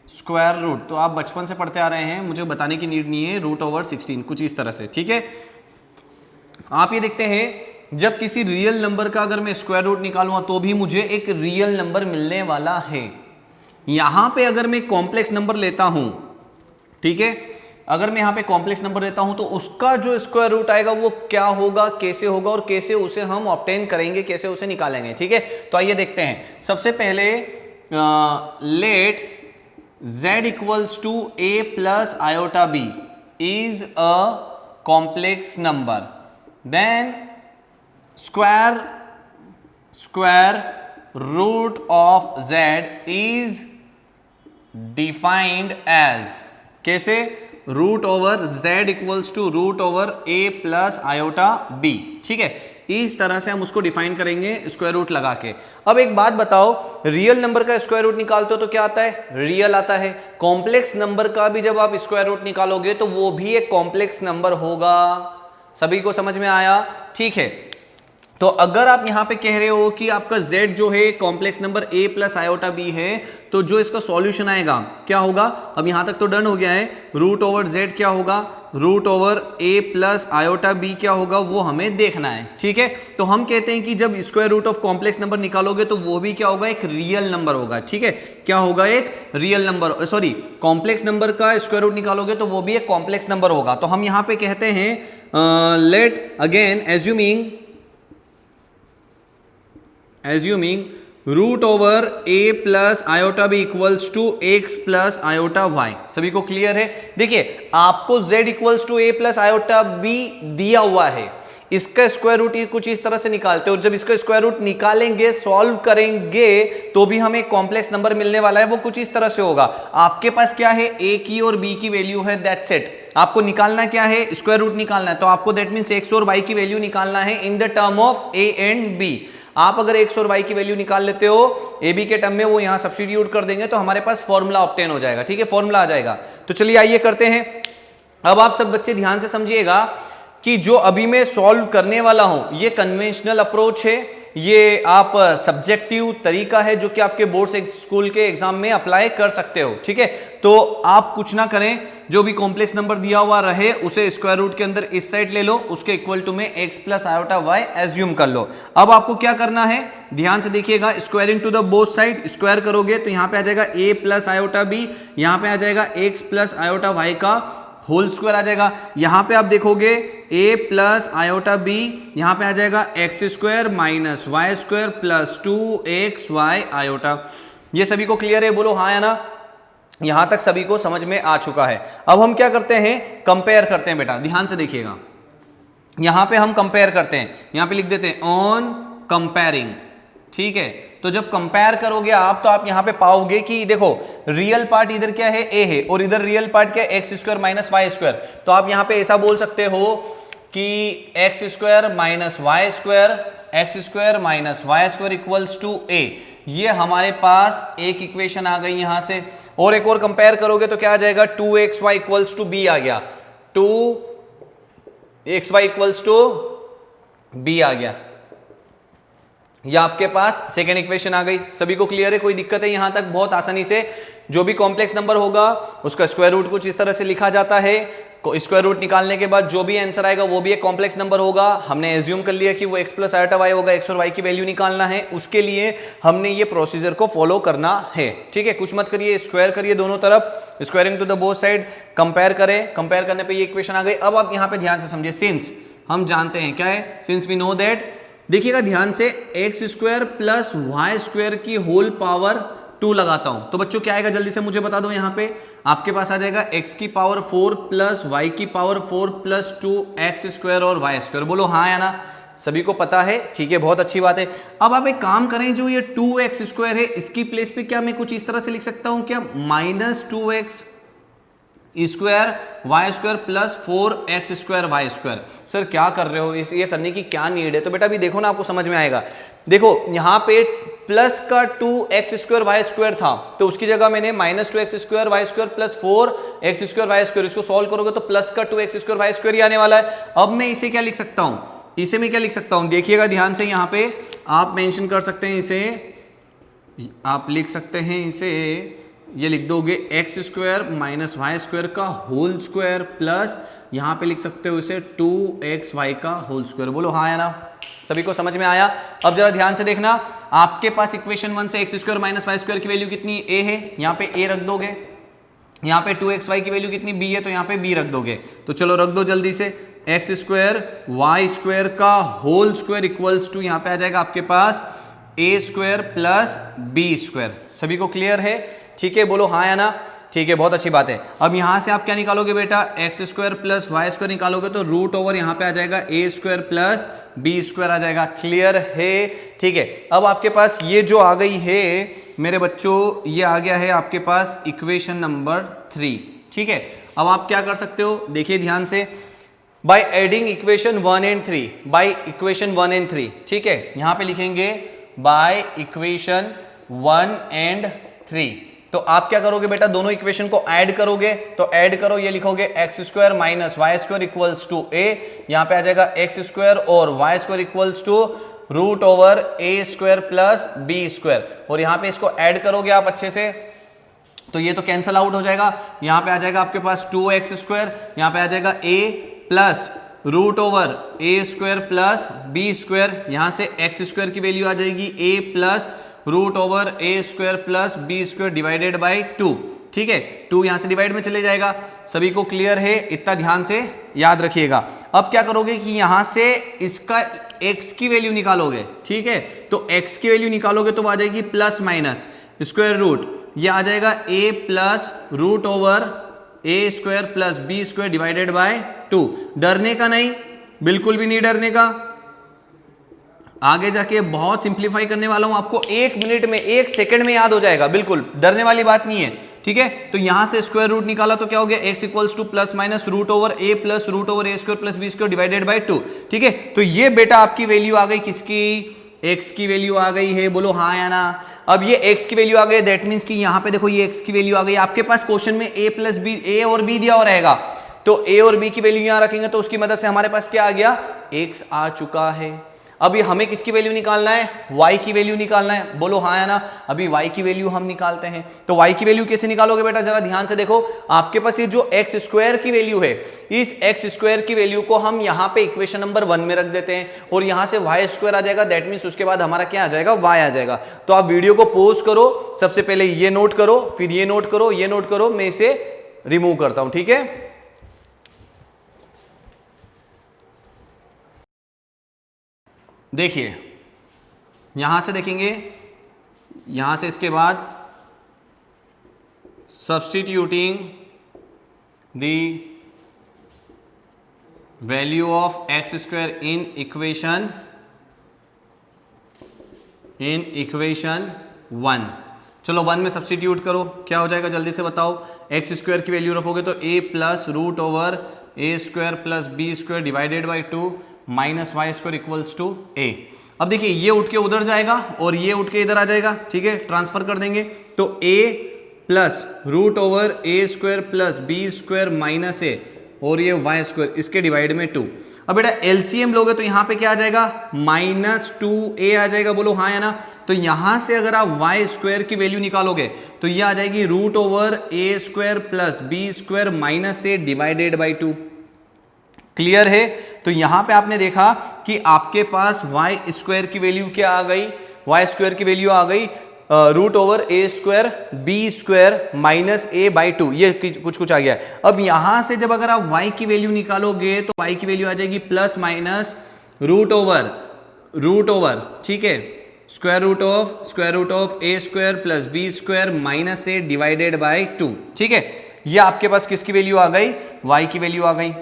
स्क्वायर रूट तो आप बचपन से पढ़ते आ रहे हैं, मुझे बताने की नीड नहीं है, रूट ओवर 16 कुछ इस तरह से। ठीक है, आप ये देखते हैं जब किसी रियल नंबर का अगर मैं स्क्वायर रूट निकालूंगा तो भी मुझे एक रियल नंबर मिलने वाला है। यहां पे अगर मैं कॉम्प्लेक्स नंबर लेता हूं, ठीक है, अगर मैं यहां पे कॉम्प्लेक्स नंबर लेता हूं तो उसका जो स्क्वायर रूट आएगा वो क्या होगा, कैसे होगा, और कैसे उसे हम ऑब्टेन करेंगे, कैसे उसे निकालेंगे। ठीक है, तो आइए देखते हैं। सबसे पहले let z equals to a plus iota b is a complex number, then square root of z is defined as, कैसे, root over z equals to root over a plus iota b। ठीक है, इस तरह से हम उसको define करेंगे square root लगा के। अब एक बात बताओ, रियल नंबर का स्क्वायर रूट निकालते हो तो क्या आता है, रियल आता है। कॉम्प्लेक्स नंबर का भी जब आप स्क्वायर रूट निकालोगे तो वो भी एक कॉम्प्लेक्स नंबर होगा। सभी को समझ में आया? ठीक है, तो अगर आप यहां पे कह रहे हो कि आपका z जो है complex number a plus iota b है, तो जो इसका सॉल्यूशन आएगा क्या होगा, अब यहां तक तो डन हो गया है, रूट ओवर z क्या होगा, root over a plus iota b क्या होगा वो हमें देखना है। ठीक है, तो हम कहते हैं कि जब square root of complex number निकालोगे तो वो भी क्या होगा, एक रियल नंबर होगा। ठीक है, क्या होगा, एक real number, sorry complex number का स्क्वायर रूट निकालोगे तो वो भी एक कॉम्प्लेक्स नंबर होगा। तो हम यहां पे कहते हैं let again assuming root over a plus iota b equals to x plus iota y। सभी को क्लियर है? देखिए आपको z equals to a plus iota b दिया हुआ है, इसका स्क्वायर रूट कुछ इस तरह से निकालते हो, जब इसका स्क्वायर रूट निकालेंगे सॉल्व करेंगे तो भी हमें कॉम्प्लेक्स नंबर मिलने वाला है, वो कुछ इस तरह से होगा। आपके पास क्या है, a की और b की वैल्यू है, दैट्स इट। आपको निकालना क्या है, स्क्वायर रूट निकालना है, तो आपको दैट मींस x और y की वैल्यू निकालना है in the term of a and b। आप अगर x और y की वैल्यू निकाल लेते हो ए बी के टर्म में, वो यहां सब्स्टिट्यूट कर देंगे तो हमारे पास फॉर्मूला ऑब्टेन हो जाएगा। ठीक है, फॉर्मूला आ जाएगा। तो चलिए आइए करते हैं। अब आप सब बच्चे ध्यान से समझिएगा कि जो अभी मैं सॉल्व करने वाला हूं ये कन्वेंशनल अप्रोच है, ये आप सब्जेक्टिव तरीका है जो कि आपके बोर्ड से स्कूल के एग्जाम में अप्लाई कर सकते हो। ठीक है, तो आप कुछ ना करें, जो भी कॉम्प्लेक्स नंबर दिया हुआ रहे उसे स्क्वायर रूट के अंदर इस साइड ले लो, उसके इक्वल टू में x plus iota y assume कर लो। अब आपको क्या करना है, ध्यान से देखिएगा, squaring to the both side, square करोगे तो यहां पे आ जाएगा a प्लस आयोटा b, यहां पे आ जाएगा x प्लस आयोटा y का होल स्क्वायर आ जाएगा। यहां पे आप देखोगे a प्लस आयोटा b, यहां पे आ जाएगा x square minus y square plus 2xy iota. ये सभी को क्लियर है, बोलो हाँ या ना? यहां तक सभी को समझ में आ चुका है। अब हम क्या करते हैं, कंपेयर करते हैं। बेटा ध्यान से देखिएगा, यहां पे हम कंपेयर करते हैं, यहां पे लिख देते हैं ऑन कंपेयरिंग। ठीक है, तो जब कंपेयर करोगे आप तो आप यहां पे पाओगे कि देखो रियल पार्ट इधर क्या है, a है, और इधर रियल पार्ट क्या है, x square minus y square. तो आप यहां पे ऐसा बोल सकते हो कि x square minus y square, x square minus y square equals to a। ये हमारे पास एक इक्वेशन आ गई यहां से। और एक और कंपेयर करोगे तो क्या आ जाएगा, 2xy इक्वल्स टू b आ गया, 2xy इक्वल्स टू b आ गया। यह आपके पास सेकेंड इक्वेशन आ गई। सभी को क्लियर है, कोई दिक्कत है यहां तक? बहुत आसानी से जो भी कॉम्प्लेक्स नंबर होगा उसका स्क्वायर रूट कुछ इस तरह से लिखा जाता है। स्क्वायर रूट निकालने के बाद जो भी आंसर आएगा वो भी एक कॉम्प्लेक्स नंबर होगा। हमने एज्यूम कर लिया कि वो x प्लस आयोटा y होगा, x और y की वैल्यू निकालना है, उसके लिए हमने ये प्रोसीजर को फॉलो करना है। ठीक है, कुछ मत करिए, स्क्वायर करिए दोनों तरफ, squaring to the both side, compare करें, कंपेयर करने पे ये इक्वेशन आ गई। अब आप यहाँ पे ध्यान से समझिए, सिंस हम जानते हैं क्या है, सिंस वी नो दैट, देखिएगा ध्यान से, x square plus y square की होल पावर 2 लगाता हूं तो बच्चों क्या आएगा, जल्दी से मुझे बता दो। यहां पे आपके पास आ जाएगा x की पावर 4 प्लस y की पावर 4 प्लस 2x स्क्वायर और y स्क्वायर। बोलो हाँ या ना? सभी को पता है, ठीक है, बहुत अच्छी बात है। अब आप एक काम करें, जो ये 2x स्क्वायर है इसकी प्लेस पे क्या मैं कुछ इस तरह से लिख सकता हूं क्या, minus 2x square y square plus 4x square y square. Sir क्या कर रहे हो, इस ये करने की क्या नीड है? तो बेटा अभी देखो ना, आपको समझ में आएगा। देखो यहाँ पे प्लस का 2x स्क्वायर वाई स्क्वायर था, तो उसकी जगह मैंने minus 2x square y square plus 4x square y square, इसको सॉल्व करोगे तो प्लस का 2x स्क्वायर वाई स्क्वायर ही आने वाला है। अब मैं इसे क्या लिख सकता हूं, इसे मैं क्या लिख सकता हूं, देखिएगा ध्यान से, यहाँ पे आप मेंशन कर सकते हैं इसे, आप लिख सकते हैं इसे, ये लिख दोगे x square minus y square का होल स्क्वायर प्लस यहाँ पे लिख सकते हो इसे 2xy का होल स्क्वायर। बोलो हाँ या ना? सभी को समझ में आया? अब जरा ध्यान से देखना, आपके पास इक्वेशन 1 से x square minus y square की वैल्यू कितनी a है, यहाँ पे a रख दोगे, यहाँ पे 2xy की वैल्यू कितनी b है तो यहाँ पे b रख दोगे। तो चलो रख दो जल्दी से, एक्स स्क्वायर वाई स्क्वायर का होल स्क्वायर इक्वल्स टू यहाँ पे आ जाएगा आपके पास a square plus b square. सभी को क्लियर है? ठीक है, बोलो हाँ या ना? ठीक है, बहुत अच्छी बात है। अब यहां से आप क्या निकालोगे बेटा, x square plus y square निकालोगे तो रूट ओवर यहाँ पे आ जाएगा a square plus b square आ जाएगा। क्लियर है? ठीक है, अब आपके पास ये जो आ गई है मेरे बच्चों, ये आ गया है आपके पास इक्वेशन नंबर 3। ठीक है, अब आप क्या कर सकते हो, देखिए ध्यान से, by adding equation 1 and 3, by equation 1 and 3। ठीक है, यहां पे लिखेंगे बाय इक्वेशन 1 एंड 3। तो आप क्या करोगे बेटा, दोनों इक्वेशन को ऐड करोगे, तो ऐड करो, ये लिखोगे x square minus y square equals to a, यहाँ पे आ जाएगा एक्स स्क्वायर और y square equals to root over A square plus B square, और यहां पे इसको ऐड करोगे आप अच्छे से तो ये तो कैंसल आउट हो जाएगा। यहां पे आ जाएगा आपके पास 2x स्क्वायर, यहां पे आ जाएगा a plus root over A square plus B square, यहां से x स्क्वायर की वैल्यू आ जाएगी a plus root over A square plus B square divided by 2। ठीक है, 2 यहां से डिवाइड में चले जाएगा। सभी को क्लियर है? इतना ध्यान से याद रखिएगा। अब क्या करोगे कि यहां से इसका x की वैल्यू निकालोगे। ठीक है, तो x की वैल्यू निकालोगे तो आ जाएगी प्लस माइनस स्क्वायर रूट, ये आ जाएगा a plus root over A square plus B square divided by 2। डरने का नहीं, बिल्कुल भी नहीं डरने का। आगे जाके बहुत सिंप्लीफाई करने वाला हूं, आपको 1 मिनट में 1 सेकंड में याद हो जाएगा, बिल्कुल डरने वाली बात नहीं है। ठीक है, तो यहां से स्क्वायर रूट निकाला तो क्या हो गया, x equals to plus minus root over A plus root over A square plus B square divided by 2। ठीक है, तो ये बेटा आपकी वैल्यू आ गई, किसकी, x की वैल्यू आ गई है, बोलो हाँ या ना। अब ये x की वैल्यू आ गई, दैट मींस कि यहां पे देखो ये x की वैल्यू आ गई। आपके पास क्वेश्चन में a प्लस बी, a और b दिया हुआ रहेगा, तो a और b की वैल्यू यहां रखेंगे तो उसकी मदद से हमारे पास क्या आ गया, x आ चुका है। अब ये हमें किसकी वैल्यू निकालना है, y की वैल्यू निकालना है, बोलो हाँ या ना। अभी y की वैल्यू हम निकालते हैं, तो y की वैल्यू कैसे निकालोगे बेटा, जरा ध्यान से देखो। आपके पास ये जो x स्क्वायर की वैल्यू है, इस x स्क्वायर की वैल्यू को हम यहां पे इक्वेशन नंबर 1 में रख देते हैं और यहां से y स्क्वायर आ जाएगा, दैट मींस उसके बाद हमारा क्या आ जाएगा, y आ जाएगा। तो आप वीडियो को पॉज करो, सबसे पहले ये नोट करो, फिर ये नोट करो, ये नोट करो, मैं इसे रिमूव करता हूं। ठीक है, देखिए यहां से देखेंगे, यहां से इसके बाद substituting the value of x square in equation 1। चलो 1 में सब्स्टिट्यूट करो, क्या हो जाएगा जल्दी से बताओ। एक्स स्क्वायर की वैल्यू रखोगे तो a plus root over A square plus B square divided by 2 minus y square equals to a। अब देखिए ये उठ के उधर जाएगा और ये उठ के इधर आ जाएगा। ठीक है, ट्रांसफर कर देंगे तो a plus root over A square plus B square minus A और ये वाई स्क्वायर, इसके डिवाइड में 2। अब बेटा एलसीएम लोगे तो यहां पे क्या आ जाएगा, -2a आ जाएगा, बोलो हाँ या ना। तो यहां से अगर आप वाई स्क्वायर की वैल्यू निकालोगे तो ये आ जाएगी root over A square plus B square minus a divided by 2। Clear है? तो यहां पे आपने देखा कि आपके पास वाई स्क्वायर की वैल्यू क्या आ गई, वाई स्क्वायर की वैल्यू आ गई root over A square b square minus a by 2, ये कुछ आ गया। अब यहां से जब अगर आप y की वैल्यू निकालोगे तो y की वैल्यू आ जाएगी प्लस माइनस रूट ओवर, ठीक है, square root of a square plus B square minus a divided by 2। ठीक है, ये आपके पास किसकी वैल्यू आ गई, y की वैल्यू आ गई।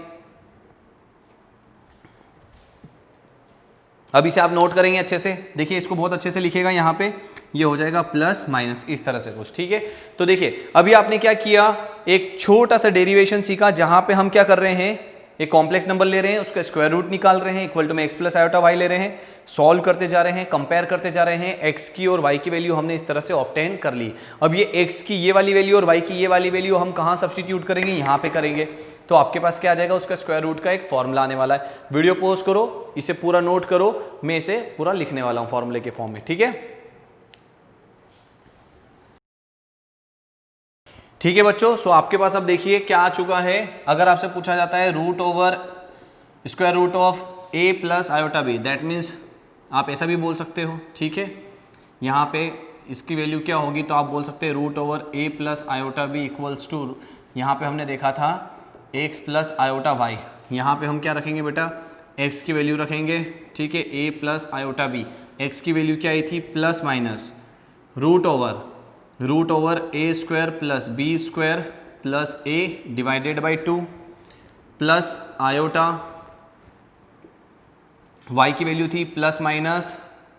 अब इसे आप नोट करेंगे अच्छे से, देखिए इसको बहुत अच्छे से लिखेगा, यहां पे ये हो जाएगा प्लस माइनस इस तरह से कुछ। ठीक है, तो देखिए अभी आपने क्या किया, एक छोटा सा डेरिवेशन सीखा जहां पे हम क्या कर रहे हैं, एक कॉम्प्लेक्स नंबर ले रहे हैं, उसका स्क्वायर रूट निकाल रहे हैं, इक्वल टू में एक्स प्लस आयोटा वाई ले रहे हैं, सॉल्व करते जा रहे हैं, कंपेयर करते जा रहे हैं। एक्स की और वाई की वैल्यू हमने इस तरह से ऑब्टेन कर ली। अब ये एक्स की ये वाली वैल्यू और वाई की ये वाली वैल्यू हम कहाँ सब्स्टिट्यूट करेंगे, यहाँ पे करेंगे, तो आपके पास क्या आ जाएगा, उसका स्क्वायर रूट का एक फॉर्मूला आने वाला है। वीडियो पॉज करो, इसे पूरा नोट करो, मैं इसे पूरा लिखने वाला हूँ फॉर्मूले के फॉर्म में। ठीक है, ठीक है बच्चों, सो आपके पास अब देखिए क्या आ चुका है। अगर आपसे पूछा जाता है root over square root of a plus iota b, that means आप ऐसा भी बोल सकते हो। ठीक है, यहाँ पे इसकी वैल्यू क्या होगी, तो आप बोल सकते हैं root over A plus iota b equals to, यहाँ पे हमने देखा था एक्स प्लस आयोटा वाई, यहाँ पे हम क्या रखेंगे बेटा, एक्स की वैल्यू रखेंगे। ठीक है, a plus iota b, x की वैल्यू क्या आई थी, plus minus root over A square plus B square plus a divided by 2 plus iota, y की वैल्यू थी plus minus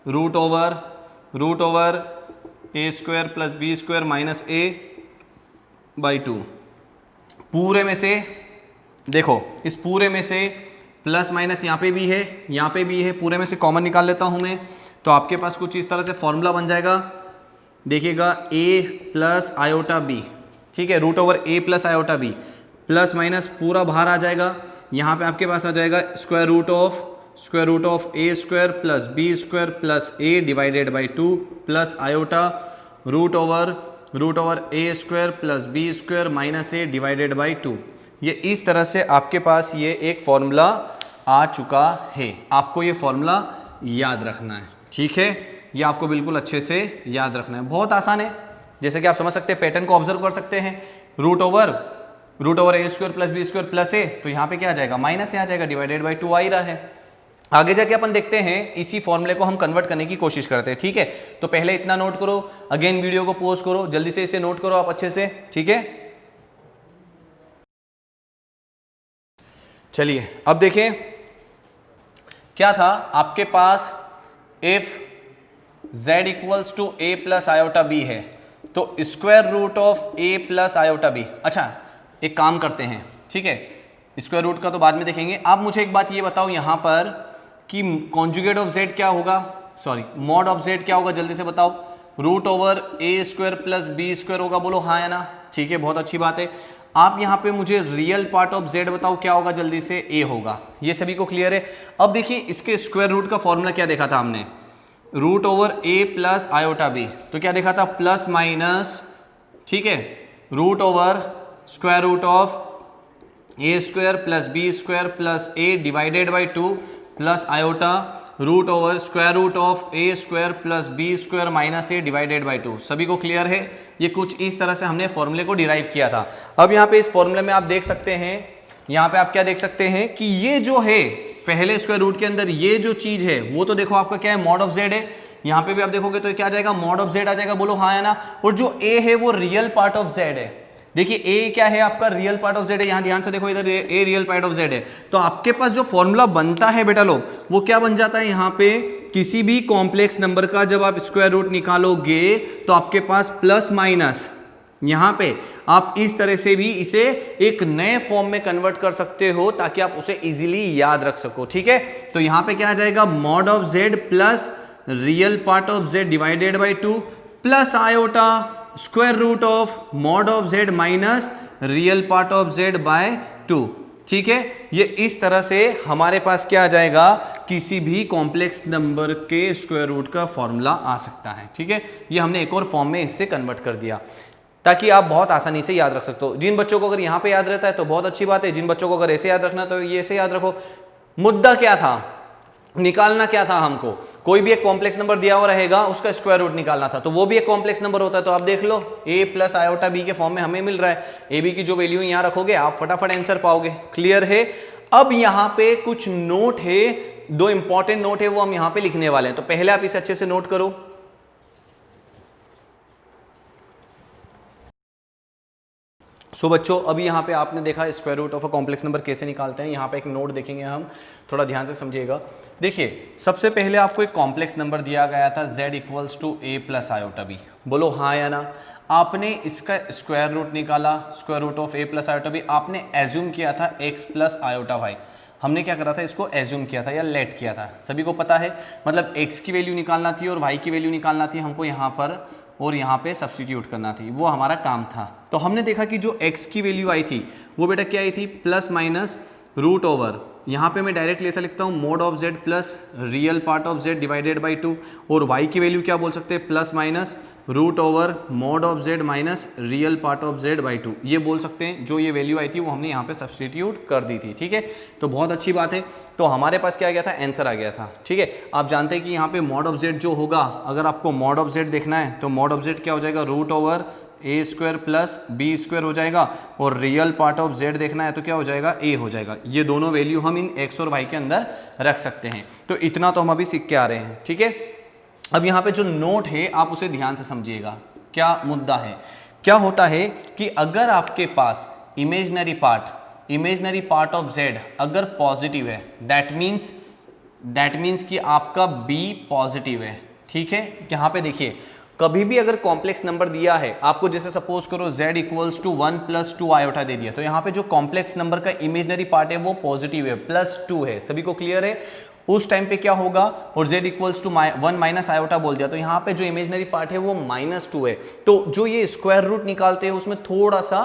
root over A square plus B square minus a by 2। पूरे में से देखो, इस पूरे में से प्लस माइनस यहाँ पे भी है, यहाँ पे भी है, पूरे में से कॉमन निकाल लेता हूँ मैं, तो आपके पास कुछ इस तरह से फॉर्मूला बन जाएगा। देखिएगा ए प्लस आयोटा बी, ठीक है, रूट ओवर ए plus iota B, plus minus पूरा बाहर आ जाएगा, यहाँ पे आपके पास आ जाएगा square square root of a square plus B square plus a divided by 2 plus iota root over A square plus B square minus a divided by 2। ये इस तरह से आपके पास ये एक फॉर्मूला आ चुका है। आपको ये फॉर्मूला याद रखना है, ठीक है। ये आपको बिल्कुल अच्छे से याद रखना है, बहुत आसान है। जैसे कि आप समझ सकते हैं, पैटर्न को ऑब्जर्व कर सकते हैं। Root over A square plus B square plus A, तो यहाँ पे क्या आ जाएगा, माइनस ए आ जाएगा, डिवाइडेड बाई 2 आ ही रहा है। आगे जाके अपन देखते हैं, इसी फॉर्मूले को हम कन्वर्ट करने की कोशिश करते हैं, ठीक है। तो पहले इतना नोट करो, अगेन वीडियो को पॉज करो, जल्दी से इसे नोट करो आप अच्छे से, ठीक है। चलिए अब देखें क्या था आपके पास, if z equals to a plus iota b है तो square root of a plus iota b। अच्छा एक काम करते हैं, ठीक है, स्क्वायर रूट का तो बाद में देखेंगे। आप मुझे एक बात ये बताओ यहाँ पर कि कॉन्जुगेट ऑफ z क्या होगा, सॉरी मॉड ऑफ z क्या होगा, जल्दी से बताओ। Root over a square plus b square होगा, बोलो हाँ या ना, ठीक है, बहुत अच्छी बात है। आप यहाँ पे मुझे रियल पार्ट ऑफ z बताओ क्या होगा, जल्दी से a होगा। ये सभी को क्लियर है। अब देखिए इसके स्क्वायर रूट का फॉर्मूला क्या देखा था हमने, root over a plus iota b, तो क्या देखा था, प्लस माइनस, ठीक है, root over square root of a square plus b square plus a divided by 2 plus iota root over square root of a square plus b square minus a divided by 2। सभी को clear है। ये कुछ इस तरह से हमने फॉर्मूले को डिराइव किया था। अब यहाँ पे इस फॉर्मूले में आप देख सकते हैं, यहाँ पे आप क्या देख सकते हैं कि ये जो है पहले स्क्वायर रूट के अंदर ये जो चीज है वो तो देखो आपका क्या है, मॉड ऑफ z है। यहाँ पे भी आप देखोगे तो क्या आ जाएगा, मॉड ऑफ z आ जाएगा, बोलो हाँ या ना। और जो a है वो रियल पार्ट ऑफ z है। देखिए a क्या है आपका, रियल पार्ट ऑफ z है। यहाँ ध्यान से देखो, इधर a real part of z है। तो आपके पास जो फॉर्मूला बनता है बेटा लोग, वो क्या बन जाता है, यहाँ पे किसी भी कॉम्प्लेक्स नंबर का जब आप स्क्वायर रूट निकालोगे तो आपके पास प्लस माइनस, यहाँ पे आप इस तरह से भी इसे एक नए फॉर्म में कन्वर्ट कर सकते हो ताकि आप उसे इजीली याद रख सको, ठीक है। तो यहाँ पे क्या आ जाएगा, mod of z plus real part of z divided by 2 plus iota square root of mod of z minus real part of z by 2, ठीक है। ये इस तरह से हमारे पास क्या आ जाएगा, किसी भी कॉम्प्लेक्स नंबर के स्क्वायर रूट का फॉर्मूला आ सकता है, ठीक है। ये हमने एक और फॉर्म में इससे कन्वर्ट कर दिया ताकि आप बहुत आसानी से याद रख सकते हो। जिन बच्चों को अगर यहाँ पे याद रहता है तो बहुत अच्छी बात है, जिन बच्चों को अगर ऐसे याद रखना तो ये ऐसे याद रखो। मुद्दा क्या था, निकालना क्या था हमको, कोई भी एक कॉम्प्लेक्स नंबर दिया हुआ रहेगा, उसका स्क्वायर रूट निकालना था। तो वो भी एक कॉम्प्लेक्स नंबर होता है। तो आप देख लो a प्लस आयोटा b के फॉर्म में हमें मिल रहा है। ए बी की जो वैल्यू यहाँ रखोगे आप फटाफट आंसर पाओगे, क्लियर है। अब यहाँ पे कुछ नोट है, दो इंपॉर्टेंट नोट है, वो हम यहाँ पे लिखने वाले हैं। तो पहले आप इसे अच्छे से नोट करो। सो बच्चों अभी यहाँ पे आपने देखा square root of a complex number कैसे निकालते हैं। यहाँ पे एक नोट देखेंगे हम, थोड़ा ध्यान से समझिएगा। देखिए सबसे पहले आपको एक कॉम्प्लेक्स नंबर दिया गया था z equals to a plus iota b, बोलो हाँ या ना। आपने इसका स्क्वायर रूट निकाला, square root of a plus iota b। आपने एज्यूम किया था x प्लस आयोटा y। हमने क्या करा था, इसको एज्यूम किया था या लेट किया था, सभी को पता है। मतलब x की वैल्यू निकालना थी और y की वैल्यू निकालना थी हमको यहाँ पर, और यहाँ पे सब्स्टिट्यूट करना थी, वो हमारा काम था। तो हमने देखा कि जो x की वैल्यू आई थी वो बेटा क्या आई थी, प्लस माइनस रूट ओवर, यहाँ पे मैं डायरेक्टली ऐसा लिखता हूँ mod of z plus real part of z divided by 2। और y की वैल्यू क्या बोल सकते हैं, plus minus root over mod of z minus real part of z by 2, ये बोल सकते हैं। जो ये वैल्यू आई थी वो हमने यहाँ पे सब्स्टिट्यूट कर दी थी, ठीक है। तो बहुत अच्छी बात है। तो हमारे पास क्या आ गया था, आंसर आ गया था, ठीक है। आप जानते हैं कि यहाँ पे मॉड ऑफ z जो होगा, अगर आपको मॉड ऑफ z देखना है तो मॉड ऑफ z क्या हो जाएगा, root over a square plus b square हो जाएगा। और रियल पार्ट ऑफ z देखना है तो क्या हो जाएगा, a हो जाएगा। ये दोनों वैल्यू हम इन x और y के अंदर रख सकते हैं। तो इतना तो हम अभी सीख के आ रहे हैं, ठीक है। अब यहाँ पे जो नोट है आप उसे ध्यान से समझिएगा, क्या मुद्दा है। क्या होता है कि अगर आपके पास इमेजिनरी पार्ट ऑफ z अगर पॉजिटिव है, दैट मीन्स कि आपका b पॉजिटिव है, ठीक है। यहाँ पे देखिए कभी भी अगर कॉम्प्लेक्स नंबर दिया है आपको, जैसे सपोज करो z equals to 1 plus 2 iota दे दिया, तो यहाँ पे जो कॉम्प्लेक्स नंबर का इमेजिनरी पार्ट है वो पॉजिटिव है, +2 है, सभी को क्लियर है। उस टाइम पे क्या होगा, और z equals to 1 minus iota बोल दिया, तो यहाँ पे जो इमेजिनरी पार्ट है वो -2 है। तो जो ये स्क्वायर रूट निकालते हैं उसमें थोड़ा सा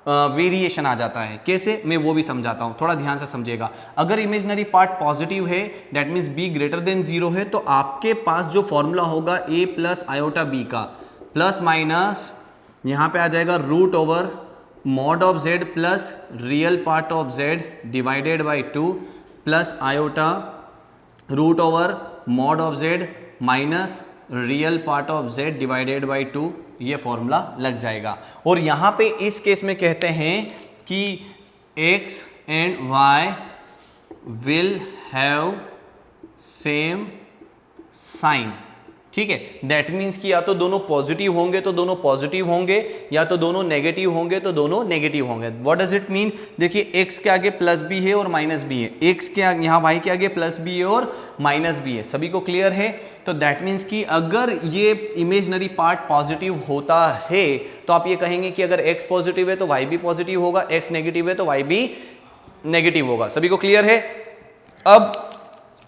वेरिएशन आ जाता है। कैसे, मैं वो भी समझाता हूं, थोड़ा ध्यान से समझिएगा। अगर इमेजिनरी पार्ट पॉजिटिव है, that means b greater than 0 है, तो आपके पास जो फॉर्मूला होगा a प्लस आयोटा b का प्लस माइनस यहां पे आ जाएगा root over mod of z plus real part of z divided by 2 plus iota root over mod of z minus real part of z divided by 2, ये formula लग जाएगा। और यहां पे इस केस में कहते हैं कि x and y will have same sign, ठीक है। दैट मीन्स कि या तो दोनों पॉजिटिव होंगे तो दोनों पॉजिटिव होंगे, या तो दोनों नेगेटिव होंगे तो दोनों नेगेटिव होंगे। व्हाट डज इट मीन, देखिए x के आगे प्लस b है और माइनस b है, x के आगे यहाँ y के आगे प्लस b है और माइनस b है, सभी को क्लियर है। तो दैट मीन्स कि अगर ये इमेजनरी पार्ट पॉजिटिव होता है तो आप ये कहेंगे कि अगर x पॉजिटिव है तो y भी पॉजिटिव होगा, x नेगेटिव है तो y भी नेगेटिव होगा, सभी को क्लियर है। अब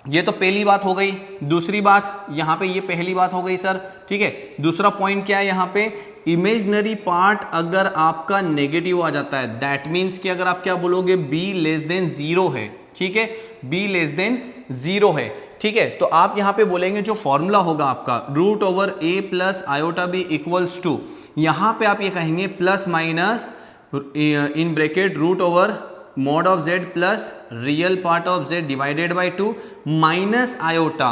ये तो पहली बात हो गई। दूसरी बात यहाँ पे, ये पहली बात हो गई सर, ठीक है। दूसरा पॉइंट क्या है यहाँ पे, इमेजनरी पार्ट अगर आपका नेगेटिव आ जाता है, दैट मीन्स कि अगर आप क्या बोलोगे b लेस देन 0 है, ठीक है, b लेस देन 0 है, ठीक है। तो आप यहाँ पे बोलेंगे जो फॉर्मूला होगा आपका root over a plus iota b equals to, यहाँ पे आप ये कहेंगे plus minus in bracket root over mod of z plus real part of z divided by 2 minus iota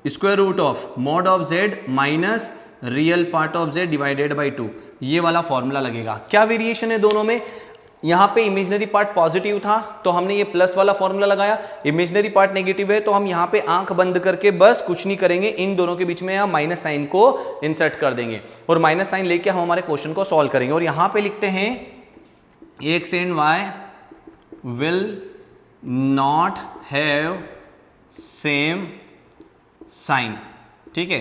square root of mod of z minus real part of z divided by 2, ये वाला formula लगेगा। क्या variation है दोनों में, यहाँ पे imaginary part positive था तो हमने ये प्लस वाला फॉर्मूला लगाया, इमेजनरी पार्ट नेगेटिव है तो हम यहाँ पे आंख बंद करके बस कुछ नहीं करेंगे, इन दोनों के बीच में हम माइनस साइन को इंसर्ट कर देंगे और माइनस साइन लेके हम हमारे क्वेश्चन को सॉल्व करेंगे। और यहाँ पे लिखते हैं x and y will not have same sign, ठीक है,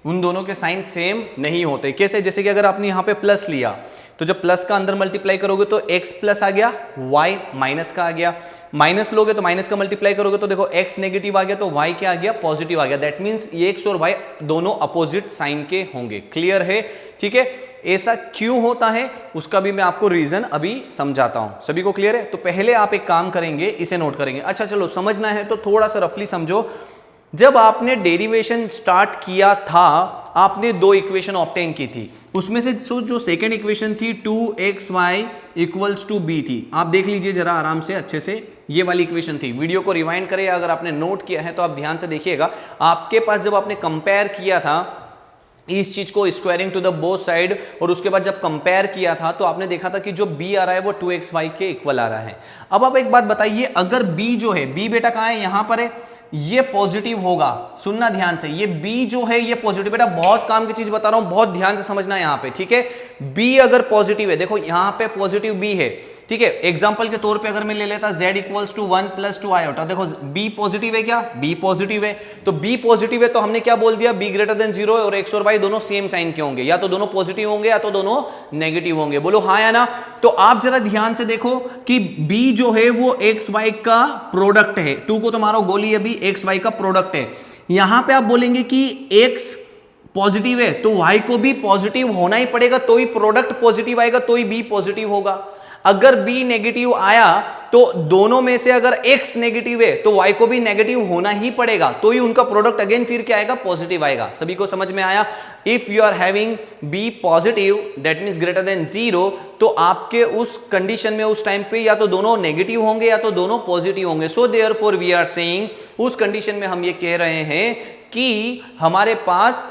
उन दोनों के साइन सेम नहीं होते। कैसे, जैसे कि अगर आपने यहां पे प्लस लिया तो जब प्लस का अंदर मल्टीप्लाई करोगे तो x प्लस आ गया, y माइनस का आ गया, माइनस लोगे तो माइनस का मल्टीप्लाई करोगे तो देखो x नेगेटिव आ गया तो y क्या आ गया, पॉजिटिव आ गया। दैट मीन्स x और y दोनों अपोजिट साइन के होंगे। क्लियर है, ठीक है। ऐसा क्यों होता है उसका भी मैं आपको रीजन अभी समझाता हूं, सभी को क्लियर है। तो पहले आप एक काम करेंगे, इसे नोट करेंगे। अच्छा चलो, समझना है तो थोड़ा सा रफली समझो। जब आपने डेरिवेशन स्टार्ट किया था आपने दो इक्वेशन ऑब्टेन की थी, उसमें से जो सेकेंड इक्वेशन थी 2xy इक्वल्स टू b थी। आप देख लीजिए जरा आराम से अच्छे से, ये वाली इक्वेशन थी। वीडियो को रिवाइंड करें, अगर आपने नोट किया है तो आप ध्यान से देखिएगा। आपके पास जब आपने कंपेयर किया था इस चीज को squaring to the both side, और उसके बाद जब कंपेयर किया था तो आपने देखा था कि जो b आ रहा है वो 2xy के इक्वल आ रहा है। अब आप एक बात बताइए, अगर b जो है, b बेटा कहां है, यहां पर है, ये पॉजिटिव होगा। सुनना ध्यान से, ये b जो है ये पॉजिटिव, बेटा बहुत काम की चीज बता रहा हूं, बहुत ध्यान से समझना यहां पे, ठीक है। b अगर पॉजिटिव है, देखो यहां पे पॉजिटिव b है, ठीक है। एग्जांपल के तौर पे अगर मैं ले लेता z equals to 1 plus 2 iota, देखो b पॉजिटिव है क्या, b पॉजिटिव है, तो b पॉजिटिव है तो हमने क्या बोल दिया, b ग्रेटर देन 0 है और x और y दोनों सेम साइन के होंगे, या तो दोनों पॉजिटिव होंगे या तो दोनों नेगेटिव होंगे। बोलो हाँ या ना। तो आप जरा ध्यान से देखो कि b जो है वो x y का प्रोडक्ट है, 2 को तुम्हारा गोली अभी x y का प्रोडक्ट है। यहां पे आप बोलेंगे कि x पॉजिटिव है तो y को भी पॉजिटिव होना ही पड़ेगा, तो ही प्रोडक्ट पॉजिटिव आएगा, तो ही b पॉजिटिव होगा। अगर b नेगेटिव आया तो दोनों में से अगर x नेगेटिव है तो y को भी नेगेटिव होना ही पड़ेगा, तो ही उनका प्रोडक्ट अगेन फिर क्या आएगा, पॉजिटिव आएगा। सभी को समझ में आया। If you are having b positive that means greater than 0, तो आपके उस कंडीशन में उस टाइम पे या तो दोनों नेगेटिव होंगे या तो दोनों पॉजिटिव होंगे। So therefore we are saying, उस कंडीशन में हम ये कह रहे हैं कि हमारे पास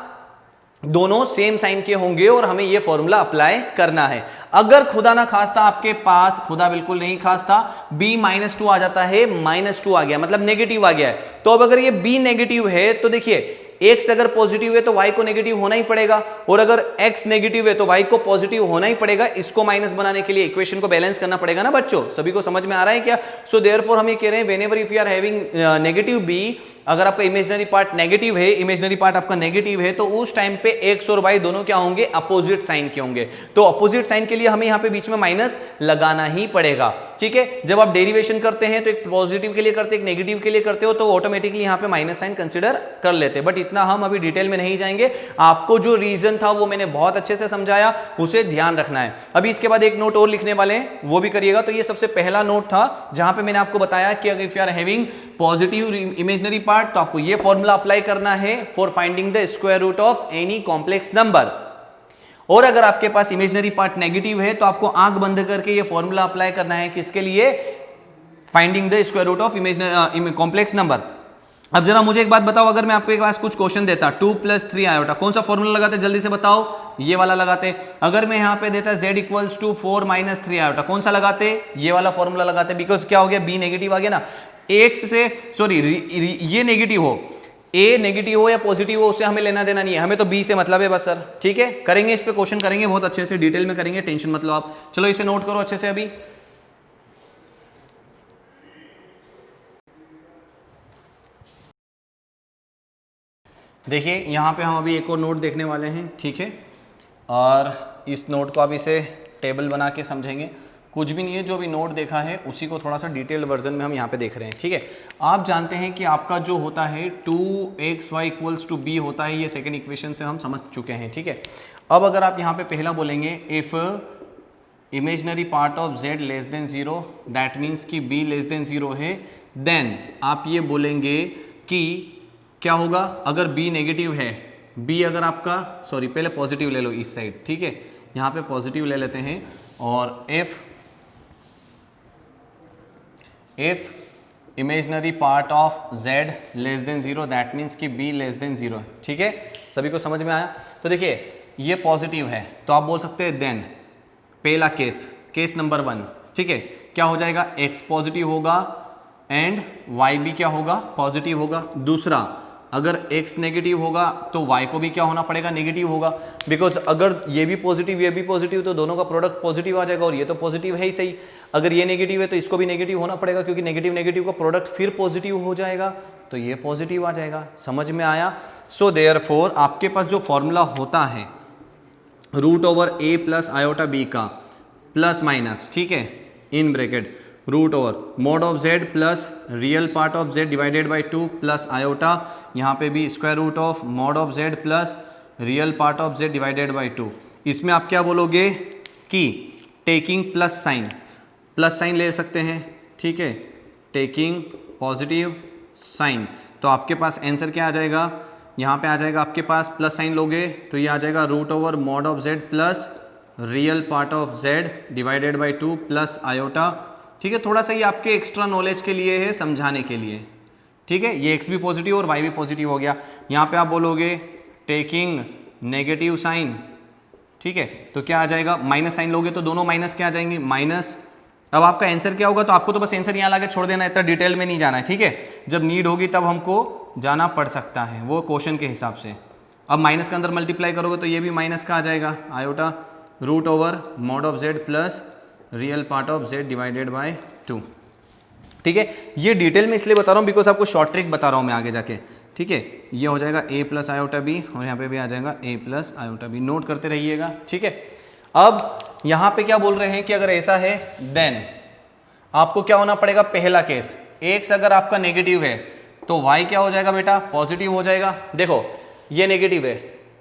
दोनों सेम साइन के होंगे और हमें यह फॉर्मूला अप्लाई करना है। अगर खुदा ना खास्ता आपके पास, खुदा बिल्कुल नहीं खास्ता, b -2 आ जाता है, -2 आ गया मतलब नेगेटिव आ गया है, तो अब अगर ये b नेगेटिव है तो देखिए x अगर पॉजिटिव है तो y को नेगेटिव होना ही पड़ेगा, और अगर x नेगेटिव है तो y को पॉजिटिव होना ही पड़ेगा। इसको माइनस बनाने के लिए इक्वेशन को बैलेंस करना पड़ेगा ना बच्चों, सभी को समझ में आ रहा है क्या। सो देयरफॉर हम ये कह रहे हैं whenever if you are having negative b, अगर आपका इमेजनरी पार्ट नेगेटिव है, इमेजनरी पार्ट आपका नेगेटिव है, तो उस टाइम पे एक्स और वाई दोनों क्या होंगे, अपोजिट साइन के होंगे। तो अपोजिट साइन के लिए हमें यहाँ पे बीच में माइनस लगाना ही पड़ेगा, ठीक है। जब आप डेरिवेशन करते हैं तो एक पॉजिटिव के लिए करते हैं, एक नेगेटिव के लिए करते हो, तो ऑटोमेटिकली यहाँ पे माइनस साइन कंसिडर कर लेते हैं। बट इतना हम अभी डिटेल में नहीं जाएंगे, आपको जो रीजन था वो मैंने बहुत अच्छे से समझाया, उसे ध्यान रखना है। अभी इसके बाद एक नोट और लिखने वाले हैं, वो भी करिएगा। तो ये सबसे पहला नोट था जहां पे मैंने आपको बताया कि अगर if you are having positive imaginary part तो आपको ये फॉर्मूला अप्लाई करना है for finding the square root of any complex number. और अगर आपके पास इमेजिनरी पार्ट नेगेटिव है तो आपको आंख बंद करके ये फॉर्मूला अप्लाई करना है, किसके लिए, finding the square root of imaginary complex number. अब जरा मुझे एक बात बताओ, अगर मैं आपके पास कुछ क्वेश्चन देता 2 + 3 आयोटा, कौन सा फॉर्मूला लगाते, जल्दी से बताओ, ये वाला लगाते। अगर मैं यहाँ पे देता z = 4 - 3 आयोटा, कौन सा लगाते, ये वाला फॉर्मूला लगाते। बिकॉज क्या हो गया, b नेगेटिव आ गया ना, x से सॉरी ये नेगेटिव हो, a नेगेटिव हो या पॉजिटिव हो, उससे हमें लेना देना नहीं है, हमें तो b से मतलब है बस सर, ठीक है। करेंगे इस पे क्वेश्चन करेंगे, बहुत अच्छे से डिटेल में करेंगे, टेंशन मत लो आप। चलो इसे नोट करो अच्छे से। अभी देखिए यहाँ पे हम अभी एक और नोट देखने वाले हैं, ठीक है। और इस नोट को आप इसे टेबल बना के समझेंगे, कुछ भी नहीं है, जो भी नोट देखा है उसी को थोड़ा सा डिटेल्ड वर्जन में हम यहाँ पे देख रहे हैं, ठीक है। आप जानते हैं कि आपका जो होता है 2xy = b होता है, ये सेकेंड इक्वेशन से हम समझ चुके हैं, ठीक है। अब अगर आप यहाँ पे पहला बोलेंगे if imaginary part of z <0, that means कि b <0 है, देन आप ये बोलेंगे कि क्या होगा, अगर b नेगेटिव है, b अगर आपका सॉरी पहले पॉजिटिव ले लो इस साइड, ठीक है, यहाँ पे पॉजिटिव ले लेते हैं, और if imaginary part of z <0, that means कि b <0 है, ठीक है। सभी को समझ में आया। तो देखिए ये पॉजिटिव है तो आप बोल सकते हैं देन पहला केस नंबर 1, ठीक है, क्या हो जाएगा, x पॉजिटिव होगा एंड y भी क्या होगा, पॉजिटिव होगा। दूसरा, अगर x नेगेटिव होगा तो y को भी क्या होना पड़ेगा, नेगेटिव होगा। बिकॉज अगर ये भी पॉजिटिव ये भी पॉजिटिव तो दोनों का प्रोडक्ट पॉजिटिव आ जाएगा, और ये तो पॉजिटिव है ही सही। अगर ये नेगेटिव है तो इसको भी नेगेटिव होना पड़ेगा, क्योंकि नेगेटिव नेगेटिव का प्रोडक्ट फिर पॉजिटिव हो जाएगा, तो ये पॉजिटिव आ जाएगा। समझ में आया। सो देयरफॉर आपके पास जो फॉर्मूला होता है √a + आयोटा b का प्लस माइनस, ठीक है, in bracket √mod of z plus real part of z divided by 2 plus iota, यहाँ पे भी square root of mod of z plus real part of z divided by 2। इसमें आप क्या बोलोगे कि टेकिंग प्लस साइन ले सकते हैं, ठीक है, टेकिंग पॉजिटिव साइन, तो आपके पास आंसर क्या आ जाएगा, यहाँ पे आ जाएगा आपके पास प्लस साइन लोगे तो ये आ जाएगा √mod of z plus real part of z divided by 2 plus iota, ठीक है। थोड़ा सा ये आपके एक्स्ट्रा नॉलेज के लिए है, समझाने के लिए, ठीक है। ये x भी पॉजिटिव और y भी पॉजिटिव हो गया। यहाँ पे आप बोलोगे टेकिंग नेगेटिव साइन, ठीक है, तो क्या आ जाएगा, माइनस साइन लोगे तो दोनों माइनस क्या आ जाएंगे, माइनस। अब आपका आंसर क्या होगा, तो आपको तो बस आंसर यहाँ लाके छोड़ देना है, इतना डिटेल में नहीं जाना है, ठीक है। जब नीड होगी तब हमको जाना पड़ सकता है, वो क्वेश्चन के हिसाब से। अब माइनस के अंदर मल्टीप्लाई करोगे तो ये भी माइनस का आ जाएगा, iota √mod of z plus real part of z divided by 2, ठीक है। ये डिटेल में इसलिए बता रहा हूँ बिकॉज आपको शॉर्ट ट्रिक बता रहा हूँ मैं आगे जाके, ठीक है। ये हो जाएगा a + आयोटा b और यहाँ पे भी आ जाएगा a + आयोटा b, नोट करते रहिएगा, ठीक है। अब यहाँ पे क्या बोल रहे हैं कि अगर ऐसा है देन आपको क्या होना पड़ेगा, पहला केस x अगर आपका नेगेटिव है तो y क्या हो जाएगा बेटा, पॉजिटिव हो जाएगा। देखो ये नेगेटिव है,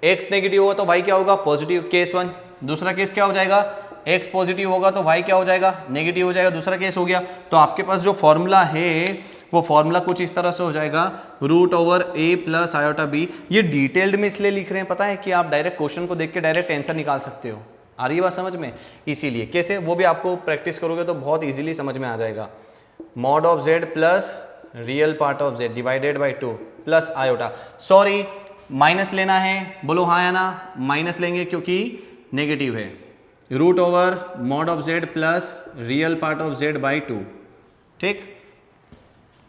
x नेगेटिव होगा तो y क्या होगा, पॉजिटिव, केस 1। दूसरा केस क्या हो जाएगा, x पॉजिटिव होगा तो y क्या हो जाएगा, नेगेटिव हो जाएगा, दूसरा केस हो गया। तो आपके पास जो फॉर्मूला है वो फॉर्मूला कुछ इस तरह से हो जाएगा √a + आयोटा b। ये डिटेल्ड में इसलिए लिख रहे हैं पता है कि आप डायरेक्ट क्वेश्चन को देख के डायरेक्ट आंसर निकाल सकते हो। आ रही है बात समझ में, इसीलिए कैसे वो भी आपको प्रैक्टिस करोगे तो बहुत इजीली समझ में आ जाएगा। mod of z plus real part of z divided by 2 plus iota, sorry minus लेना है, बोलो हाँ या ना, माइनस लेंगे क्योंकि नेगेटिव है, √mod of z plus real part of z by 2, ठीक।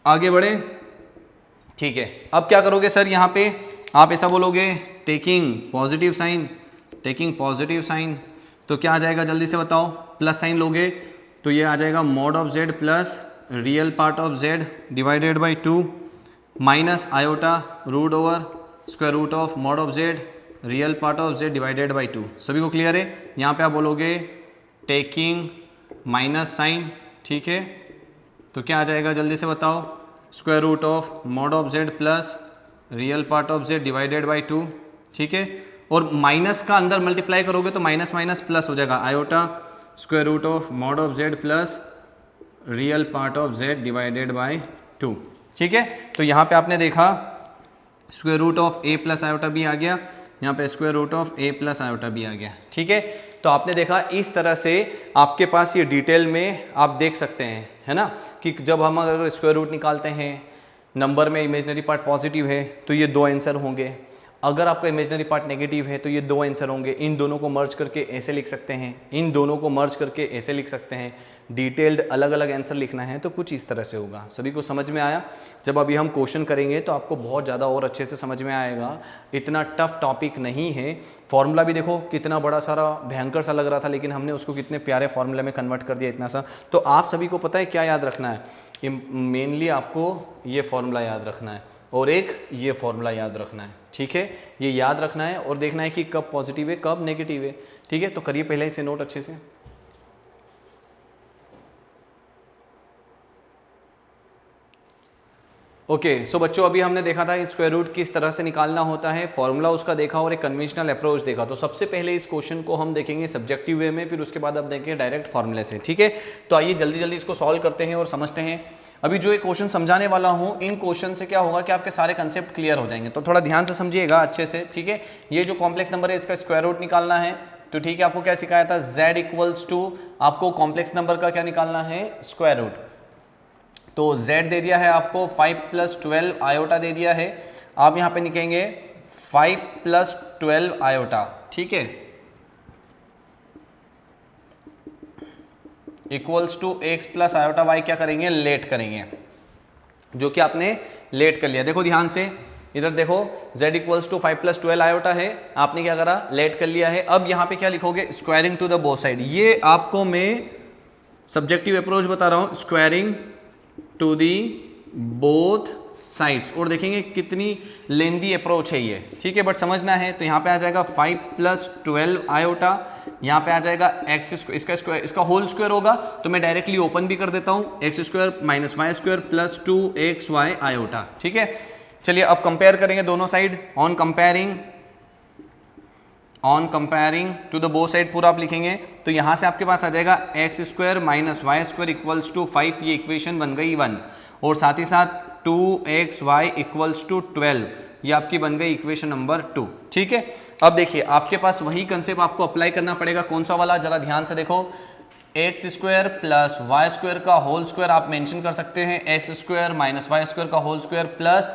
आगे बढ़े, ठीक है। अब क्या करोगे सर, यहाँ पे आप ऐसा बोलोगे टेकिंग पॉजिटिव साइन, तो क्या आ जाएगा जल्दी से बताओ, प्लस साइन लोगे तो ये आ जाएगा mod of z plus real part of z divided by 2 minus iota root over square root of mod of z real part of z divided by 2। सभी को क्लियर है? यहाँ पे आप बोलोगे टेकिंग माइनस साइन, ठीक है, तो क्या आ जाएगा जल्दी से बताओ, square root of mod of z plus real part of z divided by 2, ठीक है। और माइनस का अंदर मल्टीप्लाई करोगे तो माइनस माइनस प्लस हो जाएगा, iota square root of mod of z plus real part of z divided by 2, ठीक है। तो यहाँ पे आपने देखा square root of a plus iota भी आ गया, यहाँ पे square root of a plus iota भी आ गया, ठीक है। तो आपने देखा इस तरह से आपके पास ये डिटेल में आप देख सकते हैं, है ना, कि जब हम अगर स्क्वायर रूट निकालते हैं, नंबर में इमेजनरी पार्ट पॉजिटिव है तो ये 2 आंसर होंगे, अगर आपका इमेजनरी पार्ट नेगेटिव है तो ये 2 आंसर होंगे। इन दोनों को मर्ज करके ऐसे लिख सकते हैं, इन दोनों को मर्ज करके ऐसे लिख सकते हैं। डिटेल्ड अलग अलग आंसर लिखना है तो कुछ इस तरह से होगा। सभी को समझ में आया? जब अभी हम क्वेश्चन करेंगे तो आपको बहुत ज़्यादा और अच्छे से समझ में आएगा। इतना टफ टॉपिक नहीं है। फॉर्मूला भी देखो कितना बड़ा सारा भयंकर सा लग रहा था, लेकिन हमने उसको कितने प्यारे फॉर्मूले में कन्वर्ट कर दिया, इतना सा। तो आप सभी को पता है क्या याद रखना है? मेनली आपको ये फॉर्मूला याद रखना है और एक ये फॉर्मूला याद रखना है, ठीक है। ये याद रखना है और देखना है कि कब पॉजिटिव है कब नेगेटिव है, ठीक है। तो करिए पहले इसे नोट अच्छे से। ओके सो बच्चों, अभी हमने देखा था कि स्क्वायर रूट किस तरह से निकालना होता है, फॉर्मूला उसका देखा और एक कन्वेंशनल अप्रोच देखा। तो सबसे पहले इस क्वेश्चन को हम देखेंगे सब्जेक्टिव वे में, फिर उसके बाद अब देखेंगे डायरेक्ट फॉर्मूले से, ठीक है। तो आइए जल्दी जल्दी इसको सॉल्व करते हैं और समझते हैं। अभी जो ये क्वेश्चन समझाने वाला हूँ, इन क्वेश्चन से क्या होगा कि आपके सारे कंसेप्ट क्लियर हो जाएंगे। तो थोड़ा ध्यान से समझिएगा अच्छे से, ठीक है। ये जो कॉम्प्लेक्स नंबर है इसका स्क्वायर रूट निकालना है, तो ठीक है। आपको क्या सिखाया था? z इक्वल्स टू, आपको कॉम्प्लेक्स नंबर का क्या निकालना है? Square root. तो z दे दिया है आपको 5 + 12 आयोटा दे दिया है। आप यहाँ पे लिखेंगे 5 + 12 आयोटा, ठीक है, equals to x plus iota y क्या करेंगे? लेट करेंगे, जो कि आपने लेट कर लिया। देखो ध्यान से, इधर देखो z इक्वल्स टू 5 + 12 आयोटा है, आपने क्या करा? लेट कर लिया है। अब यहाँ पे क्या लिखोगे? Squaring to the both side. ये आपको मैं सब्जेक्टिव अप्रोच बता रहा हूँ, squaring to the both sides. और देखेंगे कितनी लेंदी अप्रोच है ये, ठीक है, बट समझना है। तो यहाँ पे आ जाएगा 5 + 12 आयोटा, यहाँ पे आ जाएगा x स्क्वायर, इसका स्क्वायर, इसका होल स्क्वायर होगा तो मैं डायरेक्टली ओपन भी कर देता हूँ, x² - y² plus 2xy iota, ठीक है। चलिए अब कंपेयर करेंगे दोनों side. On comparing to the both side पूरा आप लिखेंगे तो यहाँ से आपके पास आ जाएगा x² - y² इक्वल्स टू 5, ये इक्वेशन बन गई 1, और साथ ही साथ 2xy इक्वल्स टू 12, ये आपकी बन गई इक्वेशन नंबर 2, ठीक है। अब देखिए आपके पास वही कंसेप्ट आपको अप्लाई करना पड़ेगा। कौन सा वाला? जरा ध्यान से देखो, x² + y² का होल स्क्वायर आप मेंशन कर सकते हैं, x² - y² का होल स्क्वायर प्लस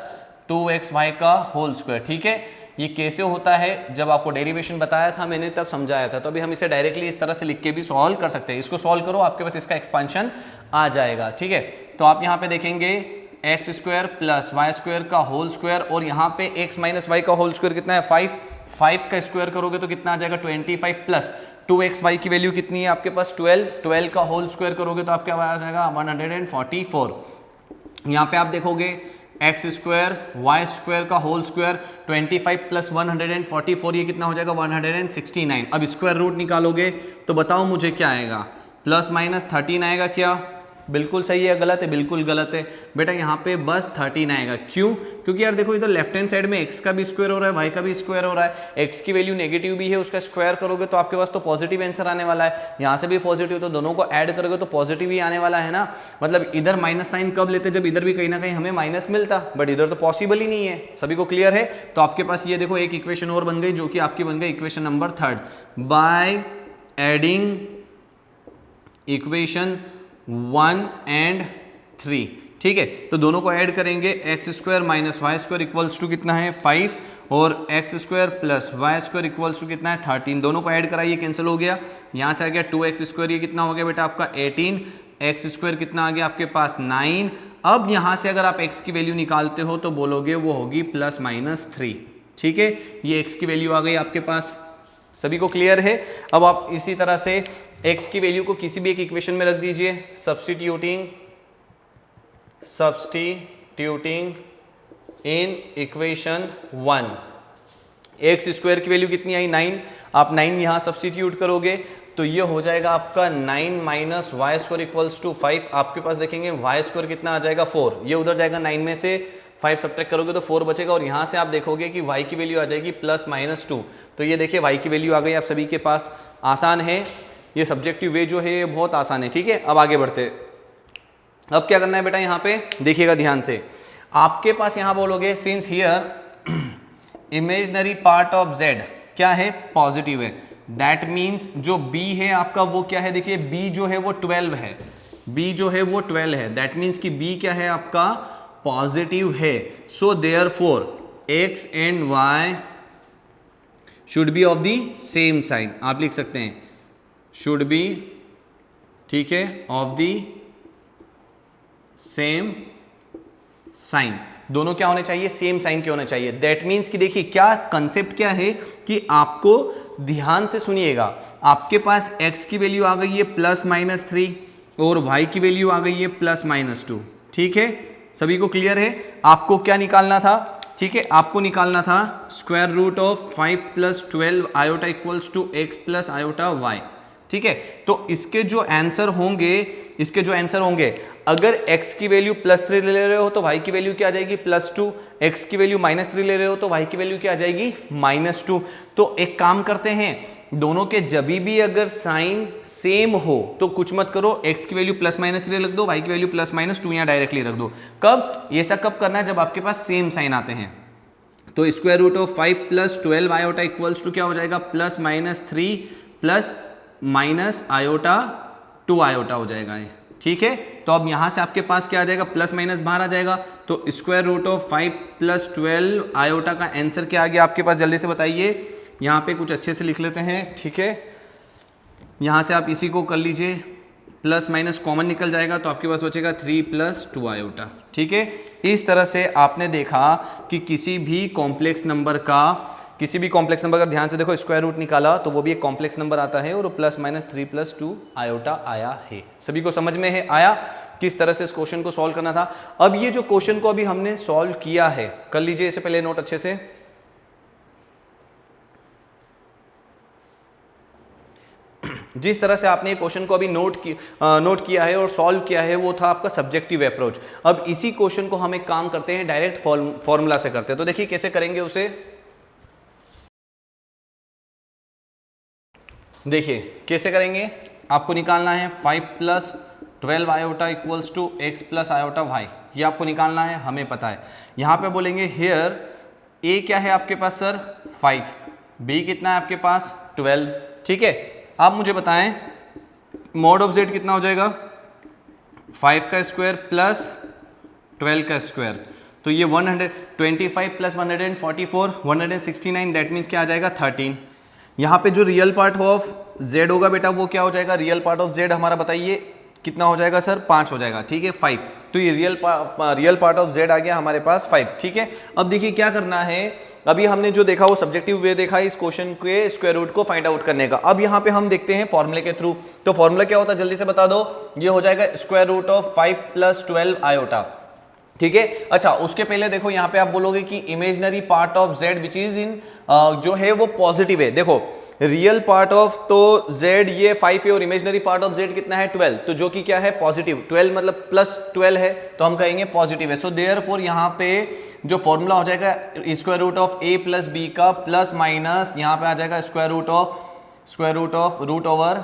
2xy का होल स्क्वायर, ठीक है। ये कैसे होता है? जब आपको डेरिवेशन बताया था मैंने तब समझाया था। तो अभी हम इसे डायरेक्टली इस तरह से लिख के भी सॉल्व कर सकते हैं। इसको सॉल्व करो, आपके पास इसका एक्सपेंशन आ जाएगा, ठीक है। तो आप यहाँ पे देखेंगे x² + y² का होल स्क्वायर, और यहाँ पे x - y का होल स्क्वायर कितना है? 5 का स्क्वायर करोगे तो कितना आ जाएगा? 25 प्लस 2xy की वैल्यू कितनी है आपके पास? 12 का होल स्क्वायर करोगे तो आपके पास आ जाएगा 144। यहाँ पे आप देखोगे x² y² का होल स्क्वायर 25 + 144, ये कितना हो जाएगा? 169। अब स्क्वायर रूट निकालोगे तो बताओ मुझे क्या आएगा? ±13 आएगा क्या? बिल्कुल सही है, गलत है? बिल्कुल गलत है बेटा, यहाँ पे बस 13 आएगा। क्यों? क्योंकि यार देखो इधर लेफ्ट हैंड साइड में x का भी स्क्वायर हो रहा है, y का भी स्क्वायर हो रहा है, x की वैल्यू नेगेटिव भी है, उसका स्क्वायर करोगे तो आपके पास तो पॉजिटिव आंसर आने वाला है, यहाँ से भी पॉजिटिव, तो दोनों को ऐड करोगे तो पॉजिटिव ही आने वाला है ना। मतलब इधर माइनस साइन कब लेते? जब इधर भी कहीं ना कहीं हमें माइनस मिलता, बट इधर तो पॉसिबल ही नहीं है। सभी को क्लियर है? तो आपके पास ये देखो एक इक्वेशन और बन गई, जो कि आपकी बन गई equation number 3 by adding equation 1 और 3, ठीक है। तो दोनों को ऐड करेंगे, x² - y² इक्वल्स टू कितना है? 5, और x² + y² इक्वल्स टू कितना है? 13। दोनों को ऐड कराइए, कैंसिल हो गया, यहाँ से आ गया 2x², ये कितना हो गया बेटा आपका? 18, x² कितना आ गया आपके पास? 9। अब यहाँ से अगर आप x की वैल्यू निकालते हो तो बोलोगे वो होगी ±3, ठीक है। ये x की वैल्यू आ गई आपके पास। सभी को क्लियर है? अब आप इसी तरह से x की वैल्यू को किसी भी एक इक्वेशन में रख दीजिए, substituting in equation 1। X square की वैल्यू कितनी आई 9, आप 9 यहां सब्सटीट्यूट करोगे तो ये हो जाएगा आपका 9 minus y square equals to 5। आपके पास देखेंगे वाई स्क्वायर कितना आ जाएगा 4, ये उधर जाएगा 9 में से 5 सब्ट्रैक्ट करोगे तो 4 बचेगा और यहाँ से आप देखोगे कि y की वैल्यू आ जाएगी प्लस माइनस 2। तो ये देखिए y की वैल्यू आ गई आप सभी के पास। आसान है ये, सब्जेक्टिव वे जो है ये बहुत आसान है। ठीक है, अब आगे बढ़ते। अब क्या करना है बेटा, यहाँ पे देखिएगा ध्यान से। आपके पास यहाँ बोलोगे since here imaginary part of z क्या है, पॉजिटिव है, दैट मीन्स जो b है आपका वो क्या है, देखिए b जो है वो 12 है, b जो है वो 12 है, दैट मीन्स कि b क्या है आपका पॉजिटिव है। So therefore x and y should be of the same sign, आप लिख सकते हैं शुड बी, ठीक है, ऑफ द सेम साइन। दोनों क्या होने चाहिए, सेम साइन के होने चाहिए। दैट मीन्स कि देखिए क्या कंसेप्ट क्या है कि आपको ध्यान से सुनिएगा, आपके पास x की वैल्यू आ गई है प्लस माइनस 3 और y की वैल्यू आ गई है प्लस माइनस 2। ठीक है, सभी को क्लियर है। आपको क्या निकालना था, ठीक है, आपको निकालना था square root of 5 plus 12 iota equals to x plus iota y. ठीक है, तो इसके जो आंसर होंगे, अगर x की वैल्यू प्लस 3 ले रहे हो तो y की वैल्यू क्या आ जाएगी प्लस 2, x की वैल्यू माइनस 3 ले रहे हो तो y की वैल्यू क्या आ जाएगी माइनस 2। तो एक काम करते हैं, दोनों के जभी भी अगर साइन सेम हो तो कुछ मत करो, x की वैल्यू प्लस माइनस 3 रख दो, y की वैल्यू प्लस माइनस 2 यहाँ डायरेक्टली रख दो। कब, ये सब कब करना है, जब आपके पास सेम साइन आते हैं। तो square root of 5 plus 12 iota equals to क्या हो जाएगा plus minus 3 plus minus iota 2 iota हो जाएगा ये। ठीक है, तो अब यहां से आपके पास क्या आ जाएगा, प्लस माइनस बाहर आ जाएगा, तो square root of 5 plus 12 iota का आंसर क्या आ गया आपके पास, जल्दी से बताइए। यहाँ पे कुछ अच्छे से लिख लेते हैं। ठीक है, यहाँ से आप इसी को कर लीजिए, प्लस माइनस कॉमन निकल जाएगा तो आपके पास बचेगा 3 प्लस 2 आयोटा। ठीक है, इस तरह से आपने देखा कि किसी भी कॉम्प्लेक्स नंबर का ध्यान से देखो, स्क्वायर रूट निकाला तो वो भी एक कॉम्प्लेक्स नंबर आता है और प्लस माइनस 3 प्लस 2 आयोटा आया है। सभी को समझ में है आया किस तरह से इस क्वेश्चन को सॉल्व करना था। अब ये जो क्वेश्चन को अभी हमने सॉल्व किया है, कर लीजिए इससे पहले नोट अच्छे से। जिस तरह से आपने क्वेश्चन को अभी नोट किया है और सॉल्व किया है वो था आपका सब्जेक्टिव अप्रोच। अब इसी क्वेश्चन को हम एक काम करते हैं, डायरेक्ट फॉर्मूला से करते हैं। तो देखिए कैसे करेंगे उसे, देखिए कैसे करेंगे। आपको निकालना है 5 plus 12 iota equals to x plus iota y, ये आपको निकालना है, हमें पता है। यहां पे बोलेंगे हेयर ए क्या है आपके पास सर 5, बी कितना है आपके पास 12। ठीक है, आप मुझे बताएं मॉड ऑफ जेड कितना हो जाएगा, 5 का स्क्वायर प्लस 12 का स्क्वायर, तो ये 125 प्लस 144 169, दैट मीन्स क्या आ जाएगा 13। यहाँ पे जो रियल पार्ट ऑफ z होगा बेटा वो क्या हो जाएगा, रियल पार्ट ऑफ z हमारा बताइए कितना हो जाएगा सर 5 हो जाएगा। ठीक है 5, तो ये रियल पार्ट ऑफ z आ गया हमारे पास 5। ठीक है, अब देखिए क्या करना है, अभी हमने जो देखा वो सब्जेक्टिव वे देखा इस क्वेश्चन के स्क्वायर रूट को फाइंड आउट करने का। अब यहाँ पे हम देखते हैं फॉर्मूले के थ्रू। तो फॉर्मूला क्या होता है जल्दी से बता दो, ये हो जाएगा square root of 5 plus 12 iota. ठीक है, अच्छा उसके पहले देखो यहाँ पे आप बोलोगे कि imaginary part of z which is in जो है वो पॉजिटिव है। देखो रियल पार्ट ऑफ तो z ये 5 है और इमेजनरी पार्ट ऑफ z कितना है 12, तो जो कि क्या है पॉजिटिव, 12 मतलब प्लस 12 है तो हम कहेंगे पॉजिटिव है। सो देयरफॉर यहाँ पे जो फॉर्मूला हो जाएगा square root of a plus b का प्लस माइनस यहाँ पे आ जाएगा square root of root over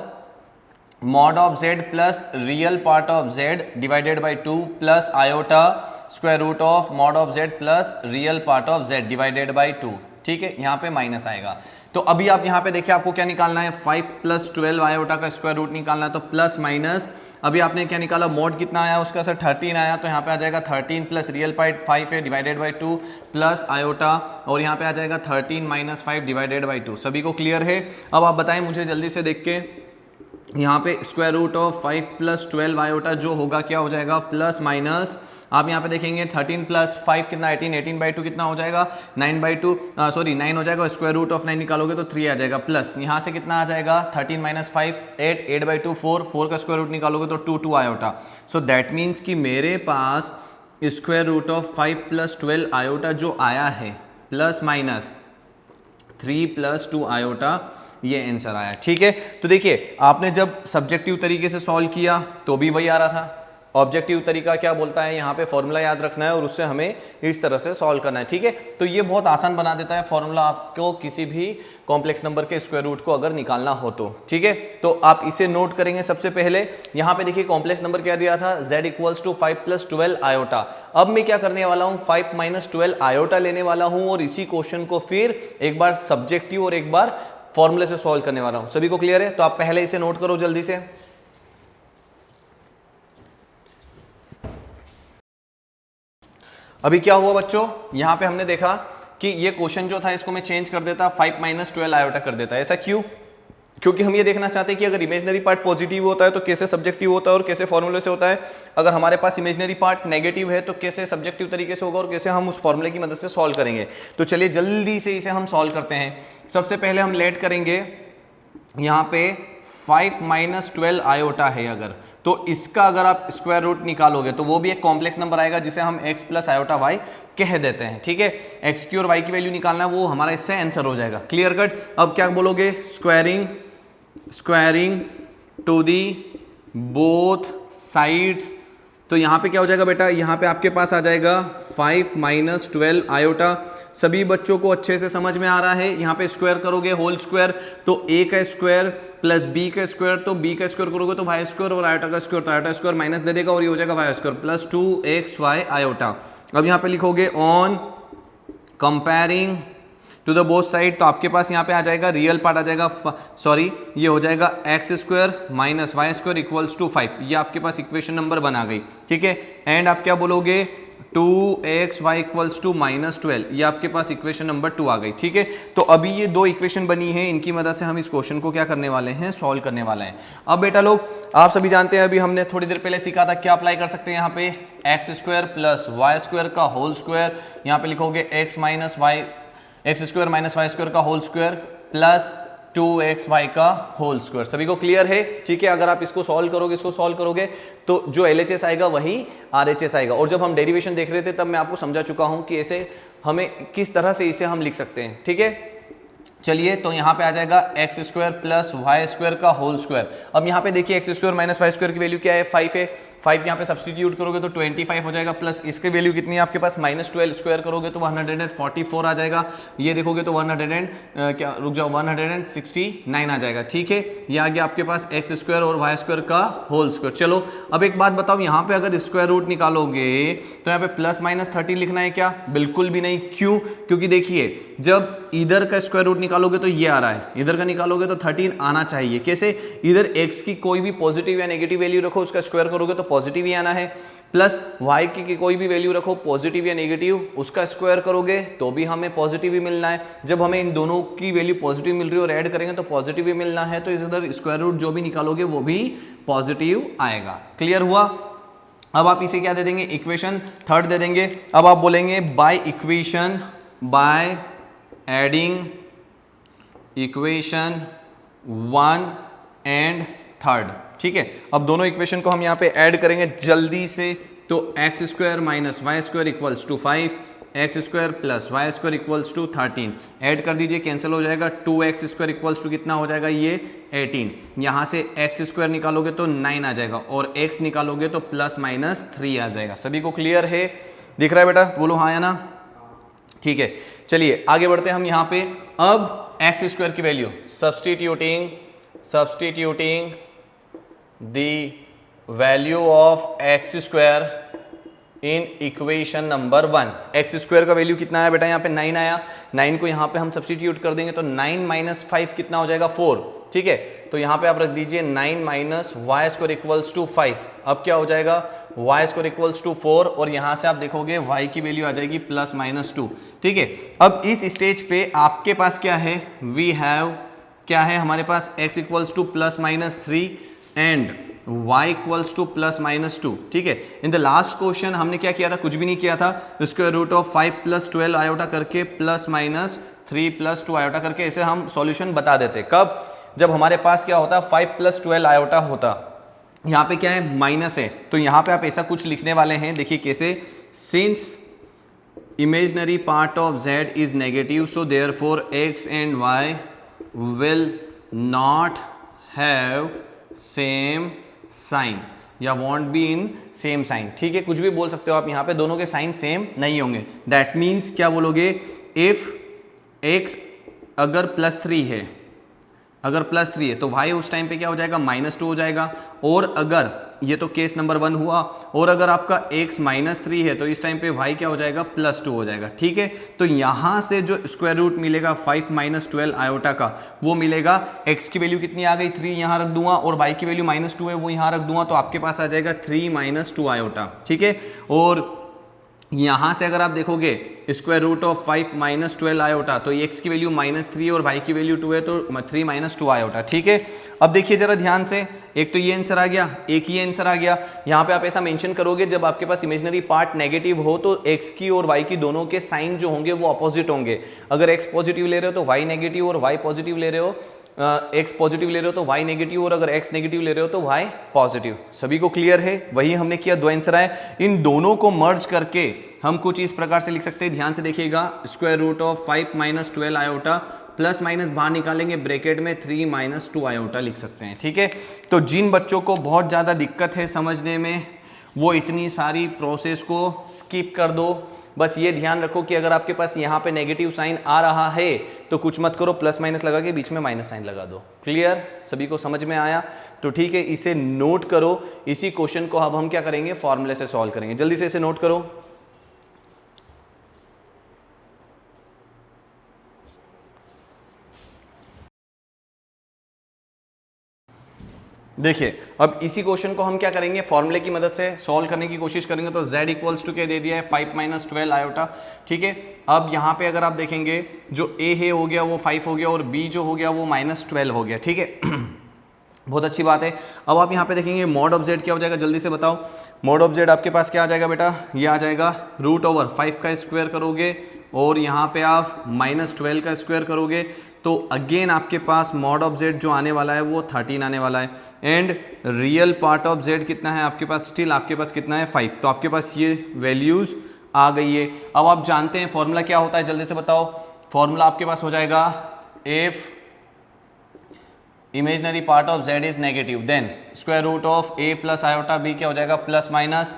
mod of z plus real part of z divided by 2 plus iota square root of mod of z plus real part of z divided by 2। ठीक है, यहाँ पे minus आएगा। तो अभी आप यहाँ पे देखिए आपको क्या निकालना है, 5 प्लस 12 आयोटा का स्क्वायर रूट निकालना है, तो प्लस माइनस अभी आपने क्या निकाला, मॉड कितना आया उसका सर 13 आया, तो यहाँ पे आ जाएगा 13 प्लस रियल पार्ट 5 है डिवाइडेड बाई 2 प्लस आयोटा, और यहाँ पे आ जाएगा 13 माइनस 5 डिवाइडेड बाई 2। सभी को क्लियर है। अब आप बताएं मुझे जल्दी से देख के, यहाँ पे square root of 5 plus 12 iota जो होगा क्या हो जाएगा प्लस माइनस, आप यहाँ पे देखेंगे 13 प्लस 5 कितना 18, 18 बाई 2 कितना हो जाएगा 9 बाई 2 सॉरी 9 हो जाएगा, स्क्वायर रूट ऑफ 9 निकालोगे तो 3 आ जाएगा, प्लस यहाँ से कितना आ जाएगा 13 माइनस 5 8, 8 बाई 2 4, 4 का स्क्वायर रूट निकालोगे तो 2 आयोटा। सो दैट मीन्स कि मेरे पास स्क्वायर रूट ऑफ 5 + 12 आयोटा जो आया है प्लस माइनस 3 + 2 आयोटा, ये आंसर आया। ठीक है, तो देखिए आपने जब सब्जेक्टिव तरीके से सॉल्व किया तो भी वही आ रहा था। ऑब्जेक्टिव तरीका क्या बोलता है, यहाँ पे फॉर्मूला याद रखना है और उससे हमें इस तरह से सॉल्व करना है। ठीक है, तो ये बहुत आसान बना देता है फॉर्मूला आपको किसी भी कॉम्प्लेक्स नंबर के स्क्वायर रूट को अगर निकालना हो तो। ठीक है, तो आप इसे नोट करेंगे सबसे पहले। यहाँ पे देखिए कॉम्प्लेक्स नंबर क्या दिया था, z = 5 + 12 आयोटा। अब मैं क्या करने वाला हूँ, 5 - 12 आयोटा लेने वाला हूँ और इसी क्वेश्चन को फिर एक बार सब्जेक्टिव और एक बार फॉर्मूले से सॉल्व करने वाला हूँ। सभी को क्लियर है? तो आप पहले इसे नोट करो जल्दी से। अभी क्या हुआ बच्चों, यहां पे हमने देखा कि ये क्वेश्चन जो था इसको मैं चेंज कर देता, 5 - 12 आयोटा कर देता। ऐसा क्यों? क्योंकि हम ये देखना चाहते हैं कि अगर इमेजिनरी पार्ट पॉजिटिव होता है तो कैसे सब्जेक्टिव होता है और कैसे फॉर्मूले से होता है। अगर हमारे पास इमेजिनरी पार्ट नेगेटिव है तो कैसे सब्जेक्टिव तरीके से होगा और कैसे हम उस फॉर्मूले की मदद से सॉल्व करेंगे। तो चलिए जल्दी से इसे हम सॉल्व करते हैं। सबसे पहले हम लेट करेंगे, यहाँ पे 5 - 12 आयोटा है अगर, तो इसका अगर आप स्क्वायर रूट निकालोगे तो वो भी एक कॉम्प्लेक्स नंबर आएगा जिसे हम x + आयोटा y कह देते हैं। ठीक है, x की और y की वैल्यू निकालना है, वो हमारा इससे आंसर हो जाएगा। Clear cut? अब क्या बोलोगे, squaring to the both sides. तो यहाँ पे क्या हो जाएगा बेटा, यहाँ पे आपके पास आ जाएगा 5 - 12 आयोटा। सभी बच्चों को अच्छे से समझ में आ रहा है? यहाँ पे स्क्वायर करोगे होल स्क्वायर तो a का स्क्वायर प्लस b का स्क्वायर, तो b का स्क्वायर करोगे तो y स्क्वायर और आयोटा का स्क्वायर, तो आयोटा स्क्वायर माइनस दे देगा और ये हो जाएगा y square plus 2xy iota. अब यहाँ पे लिखोगे on comparing to the both side, तो आपके पास यहाँ पे आ जाएगा रियल पार्ट आ जाएगा, सॉरी ये हो जाएगा x square minus y square equals to 5। ये आपके पास इक्वेशन नंबर बना गई। ठीक है, एंड आप क्या बोलोगे, 2xy इक्वल्स टू -12, ये आपके पास इक्वेशन नंबर 2 आ गई। ठीक है, तो अभी ये दो इक्वेशन बनी है, इनकी मदद से हम इस क्वेश्चन को क्या करने वाले हैं, सॉल्व करने वाले हैं। अब बेटा लोग आप सभी जानते हैं, अभी हमने थोड़ी देर पहले सीखा था क्या अप्लाई कर सकते हैं यहाँ पे, x square plus y square का होल स्क्वायर, यहाँ पे लिखोगे x square minus y square का होल स्क्वायर प्लस 2xy का होल स्क्वायर। सभी को क्लियर है? ठीक है, अगर आप इसको सॉल्व करोगे तो जो LHS आएगा वही RHS आएगा। और जब हम डेरिवेशन देख रहे थे तब मैं आपको समझा चुका हूं कि ऐसे हमें किस तरह से इसे हम लिख सकते हैं। ठीक है, चलिए तो यहाँ पे आ जाएगा x square plus y square का होल स्क्वायर। अब यहाँ पे देखिए x square minus y square की वैल्यू क्या है, 5 है। 5 यहाँ पे सब्सटीट्यूट करोगे तो 25 हो जाएगा, प्लस इसकी वैल्यू कितनी है आपके पास, -12 स्क्वायर करोगे तो 144 आ जाएगा। ये देखोगे तो 169 आ जाएगा। ठीक है, ये आ गया आपके पास x स्क्वायर और वाई स्क्वायर का होल स्क्वायर। चलो अब एक बात बताओ, यहाँ पे अगर स्क्वायर रूट निकालोगे तो यहाँ पे +-30 लिखना है क्या? बिल्कुल भी नहीं। क्यों? क्योंकि देखिए जब इधर का स्क्वायर रूट निकालोगे तो ये आ रहा है, इधर का निकालोगे तो 13 आना चाहिए। कैसे? इधर x की कोई भी पॉजिटिव या नेगेटिव वैल्यू रखो, उसका स्क्वायर करोगे तो पॉजिटिव ही आना है, प्लस y की कोई भी वैल्यू रखो पॉजिटिव या नेगेटिव, उसका स्क्वायर करोगे तो भी हमें पॉजिटिव ही मिलना है। जब हमें इन दोनों की वैल्यू पॉजिटिव मिल रही है और ऐड करेंगे तो पॉजिटिव ही मिलना है, तो इधर स्क्वायर रूट जो भी निकालोगे वो भी पॉजिटिव आएगा। क्लियर हुआ? अब आप इसे क्या दे देंगे, इक्वेशन थर्ड दे देंगे। अब आप बोलेंगे by equation, by adding equation 1 and 3। ठीक है, अब दोनों इक्वेशन को हम यहाँ पे ऐड करेंगे जल्दी से। तो x square minus y square equals to 5, x square plus y square equals to 13। Add कर दीजिए, कैंसिल हो जाएगा। 2x स्क्वायर इक्वल्स टू कितना हो जाएगा, ये 18। यहाँ से x स्क्वायर निकालोगे तो 9 आ जाएगा और x निकालोगे तो +-3 आ जाएगा। सभी को क्लियर है? दिख रहा है बेटा? बोलो हाँ या ना। ठीक है, चलिए आगे बढ़ते हैं हम यहाँ पे। अब x स्क्वायर की value substituting the value of x square in equation number 1। x square का वैल्यू कितना आया बेटा, यहाँ पे 9 आया। 9 को यहाँ पे हम सब्सटीट्यूट कर देंगे तो 9 - 5 कितना हो जाएगा, 4। ठीक है, तो यहाँ पे आप रख दीजिए 9 - वाई स्क्वायर इक्वल्स टू 5। अब क्या हो जाएगा, वाई स्क्वायर इक्वल्स टू 4 और यहाँ से आप देखोगे y की वैल्यू आ जाएगी +-2। ठीक है, अब इस स्टेज पे आपके पास क्या है, वी हैव क्या है हमारे पास, x equals to +-3 and y equals to +-2। ठीक है, इन द लास्ट क्वेश्चन हमने क्या किया था, कुछ भी नहीं किया था। स्क्वायर रूट ऑफ 5 + 12 आयोटा करके +-3 + 2 आयोटा करके इसे हम सॉल्यूशन बता देते। कब? जब हमारे पास क्या होता, 5 + 12 आयोटा होता। यहाँ पे क्या है, माइनस है, तो यहाँ पे आप ऐसा कुछ लिखने वाले हैं। देखिए कैसे, since imaginary part of z is negative, so therefore x and y will not have same sign या won't be in same sign। ठीक है, कुछ भी बोल सकते हो आप, यहाँ पे दोनों के साइन सेम नहीं होंगे। दैट मीन्स क्या बोलोगे, इफ x अगर +3 है, अगर +3 है तो y उस टाइम पे क्या हो जाएगा, -2 हो जाएगा। और अगर ये तो केस नंबर 1 हुआ, और अगर आपका x -3 है तो इस टाइम पे y क्या हो जाएगा, +2 हो जाएगा। ठीक है, तो यहां से जो स्क्वायर रूट मिलेगा 5 - 12 आयोटा का, वो मिलेगा। x की वैल्यू कितनी आ गई, 3 यहां रख दूंगा, और y की वैल्यू -2 है वो यहां रख दूंगा, तो आपके पास आ जाएगा 3 - 2 आयोटा। ठीक है, और यहां से अगर आप देखोगे स्क्वायर रूट ऑफ 5 - 12 आयोटा, तो x की वैल्यू -3 और y की वैल्यू 2 है, तो 3 - 2 आयोटा। ठीक है, अब देखिए जरा ध्यान से, एक तो ये आंसर आ गया, एक ये आंसर आ गया। यहाँ पे आप ऐसा मेंशन करोगे, जब आपके पास इमेजिनरी पार्ट नेगेटिव हो तो x की और y की दोनों के साइन जो होंगे वो अपोजिट होंगे। अगर x पॉजिटिव ले रहे हो तो y नेगेटिव, और y पॉजिटिव ले रहे हो, x पॉजिटिव ले रहे हो तो y नेगेटिव, और अगर x नेगेटिव ले रहे हो तो y पॉजिटिव। सभी को क्लियर है? वही हमने किया, दो आंसर आए। इन दोनों को मर्ज करके हम कुछ इस प्रकार से लिख सकते हैं, ध्यान से देखिएगा, square root of 5 - 12 iota, plus minus बाहर निकालेंगे ब्रैकेट में 3 - 2 आयोटा लिख सकते हैं। ठीक है, तो जिन बच्चों को बहुत ज़्यादा दिक्कत है समझने में, वो इतनी सारी प्रोसेस को स्किप कर दो। बस ये ध्यान रखो कि अगर आपके पास यहाँ पे नेगेटिव साइन आ रहा है तो कुछ मत करो, प्लस माइनस लगा के बीच में माइनस साइन लगा दो। क्लियर? सभी को समझ में आया? तो ठीक है, इसे नोट करो। इसी क्वेश्चन को अब हम क्या करेंगे, फॉर्मूले से सॉल्व करेंगे। जल्दी से इसे नोट करो। देखिए, अब इसी क्वेश्चन को हम क्या करेंगे, फॉर्मूले की मदद से सॉल्व करने की कोशिश करेंगे। तो z इक्वल्स टू क्या दे दिया है, 5 - 12 आयोटा। ठीक है, अब यहाँ पे अगर आप देखेंगे, जो a है हो गया वो 5 हो गया, और b जो हो गया वो -12 हो गया। ठीक है बहुत अच्छी बात है। अब आप यहाँ पे देखेंगे मॉड ऑफ z क्या हो जाएगा, जल्दी से बताओ। मॉड ऑफ z आपके पास क्या आ जाएगा बेटा, ये आ जाएगा √5 का स्क्वायर करोगे, और यहाँ पे आप -12 का स्क्वायर करोगे, तो अगेन आपके पास मॉड ऑफ z जो आने वाला है वो 13 आने वाला है। And real part of z कितना है आपके पास, स्टिल आपके पास कितना है, 5। तो आपके पास ये वैल्यूज आ गई है। अब आप जानते हैं फॉर्मूला क्या होता है, जल्दी से बताओ। फॉर्मूला आपके पास हो जाएगा, if imaginary part of z is negative then square root of a plus iota b क्या हो जाएगा, प्लस माइनस,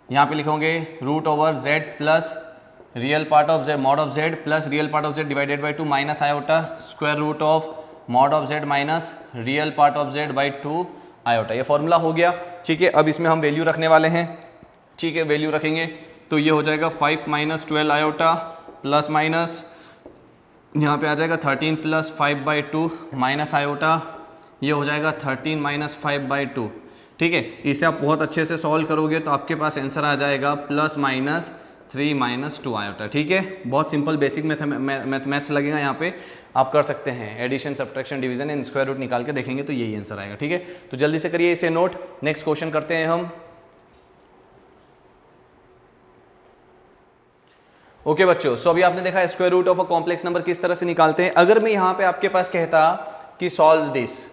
यहाँ पे लिखोगे √z plus real part of z mod of z plus real part of z divided by 2 minus iota, square root of mod of z minus real part of z by 2 iota. ये formula हो गया। ठीक है, अब इसमें हम value रखने वाले हैं। ठीक है, वैल्यू रखेंगे तो ये हो जाएगा 5 - 12 आयोटा प्लस माइनस, यहाँ पे आ जाएगा 13 + 5/2 माइनस आयोटा, ये हो जाएगा 13 - 5/2। ठीक है, इसे आप बहुत अच्छे से सॉल्व करोगे तो आपके पास आंसर आ जाएगा +-3 - 2 आयोटा। ठीक है, बहुत सिंपल बेसिक मैथ्स लगेगा, यहाँ पे आप कर सकते हैं। Addition, subtraction, division and square root निकाल के देखेंगे तो यही आंसर आएगा। ठीक है, तो जल्दी से करिए इसे नोट। नेक्स्ट क्वेश्चन करते हैं हम। ओके बच्चों, सो अभी आपने देखा square root of a complex number किस तरह से निकालते हैं। अगर मैं यहाँ पे आपके पास कहता कि सॉल्व दिस,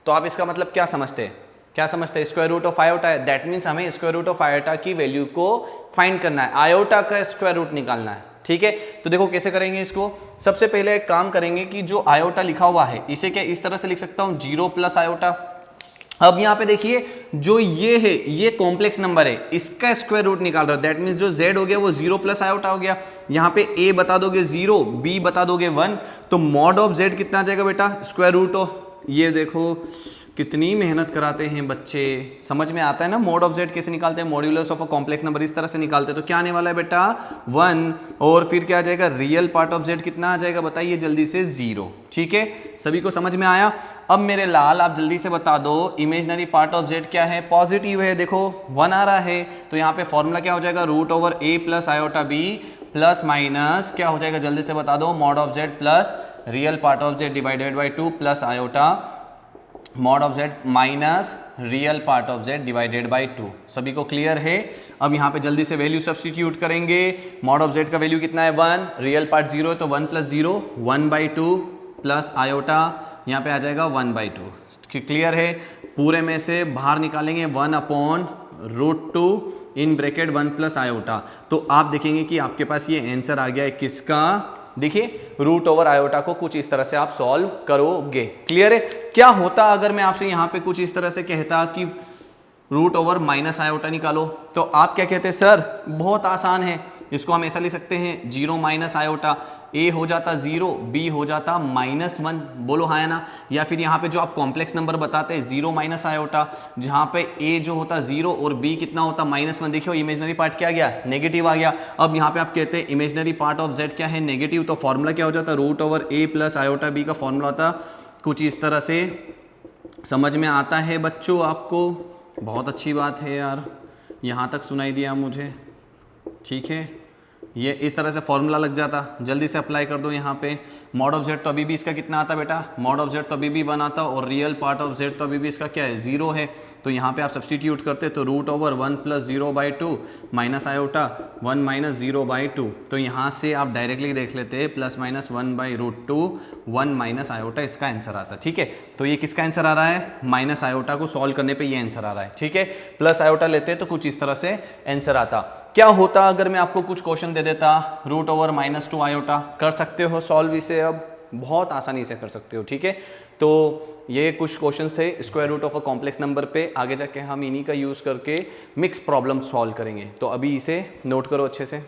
तो आप इसका मतलब क्या समझते हैं, क्या समझते हैं, स्क्वायर रूट ऑफ आयोटा है, दैट मीन्स हमें स्क्वायर रूट ऑफ आयोटा की वैल्यू को फाइंड करना है, आयोटा का स्क्वायर रूट निकालना है। ठीक है, तो देखो कैसे करेंगे इसको। सबसे पहले एक काम करेंगे कि जो आयोटा लिखा हुआ है इसे क्या इस तरह से लिख सकता हूं, 0 + आयोटा। अब यहाँ पे देखिए, जो ये है ये कॉम्प्लेक्स नंबर है, इसका स्क्वायर रूट निकाल रहा है, दैट मीन्स जो z हो गया वो 0 + आयोटा हो गया। यहाँ पे a बता दोगे 0, b बता दोगे 1, तो मॉड ऑफ z कितना आ जाएगा बेटा, स्क्वायर रूट ऑफ, ये देखो कितनी मेहनत कराते हैं बच्चे, समझ में आता है ना मॉड ऑफ z कैसे निकालते हैं, modulus of a complex number इस तरह से निकालते हैं। तो क्या आने वाला है बेटा 1, और फिर क्या आ जाएगा, रियल पार्ट ऑफ z कितना आ जाएगा बताइए जल्दी से, 0। ठीक है, सभी को समझ में आया। अब मेरे लाल आप जल्दी से बता दो, इमेजिनरी पार्ट ऑफ z क्या है, पॉजिटिव है, देखो 1 आ रहा है, तो यहाँ पे फॉर्मूला क्या हो जाएगा, √a + iota b plus minus क्या हो जाएगा जल्दी से बता दो, mod of z plus real part of z divided by 2 plus iota mod of z minus real part of z divided by 2। सभी को क्लियर है? अब यहाँ पे जल्दी से वैल्यू सब्स्टिट्यूट करेंगे। मॉड ऑफ z का वैल्यू कितना है 1, रियल पार्ट 0 है तो 1 + 0 1/2 प्लस आयोटा यहाँ पे आ जाएगा 1/2। क्लियर है? पूरे में से बाहर निकालेंगे 1/, √2 इन ब्रैकेट 1 प्लस आयोटा। तो आप देखेंगे कि आपके पास ये आंसर आ गया है किसका, देखिए √/आयोटा को कुछ इस तरह से आप सॉल्व करोगे। क्लियर है? क्या होता अगर मैं आपसे यहाँ पे कुछ इस तरह से कहता कि √-आयोटा निकालो, तो आप क्या कहते हैं सर बहुत आसान है, इसको हम ऐसा लिख सकते हैं 0 - आयोटा, a हो जाता 0, b हो जाता -1, बोलो हाँ या ना। या फिर यहाँ पे जो आप कॉम्प्लेक्स नंबर बताते हैं 0 - आयोटा, जहाँ पे a जो होता 0 और b कितना होता -1, देखियो इमेजनरी पार्ट क्या आ गया, नेगेटिव आ गया। अब यहाँ पे आप कहते हैं इमेजनरी पार्ट ऑफ z क्या है, नेगेटिव, तो फॉर्मूला क्या हो जाता √a + आयोटा b का फॉर्मूला होता कुछ इस तरह से। समझ में आता है बच्चों आपको? बहुत अच्छी बात है यार, यहाँ तक सुनाई दिया मुझे, ठीक है। ये इस तरह से फॉर्मूला लग जाता, जल्दी से अप्लाई कर दो यहाँ पे। मॉड ऑफ जेड तो अभी भी इसका कितना आता बेटा, मॉड ऑफ जेड तो अभी भी 1 आता, और रियल पार्ट ऑफ जेड तो अभी भी इसका क्या है 0 है। तो यहाँ पे आप सब्सटीट्यूट करते तो √1 + 0/2 माइनस आयोटा 1 - 0/2, तो यहाँ से आप डायरेक्टली देख लेते +-1/√2 1 - आयोटा, इसका आंसर आता। ठीक है, तो ये किसका आंसर आ रहा है, माइनस आयोटा को सॉल्व करने पे ये आंसर आ रहा है। ठीक है, प्लस आयोटा लेते तो कुछ इस तरह से आंसर आता। क्या होता अगर मैं आपको कुछ क्वेश्चन दे देता √/-2 आयोटा, कर सकते हो सॉल्व इसे, अब बहुत आसानी से कर सकते हो। ठीक है, तो ये कुछ क्वेश्चंस थे square root of a complex number पे, आगे जाके हम इन्हीं का यूज़ करके मिक्स प्रॉब्लम सॉल्व करेंगे। तो अभी इसे नोट करो अच्छे से।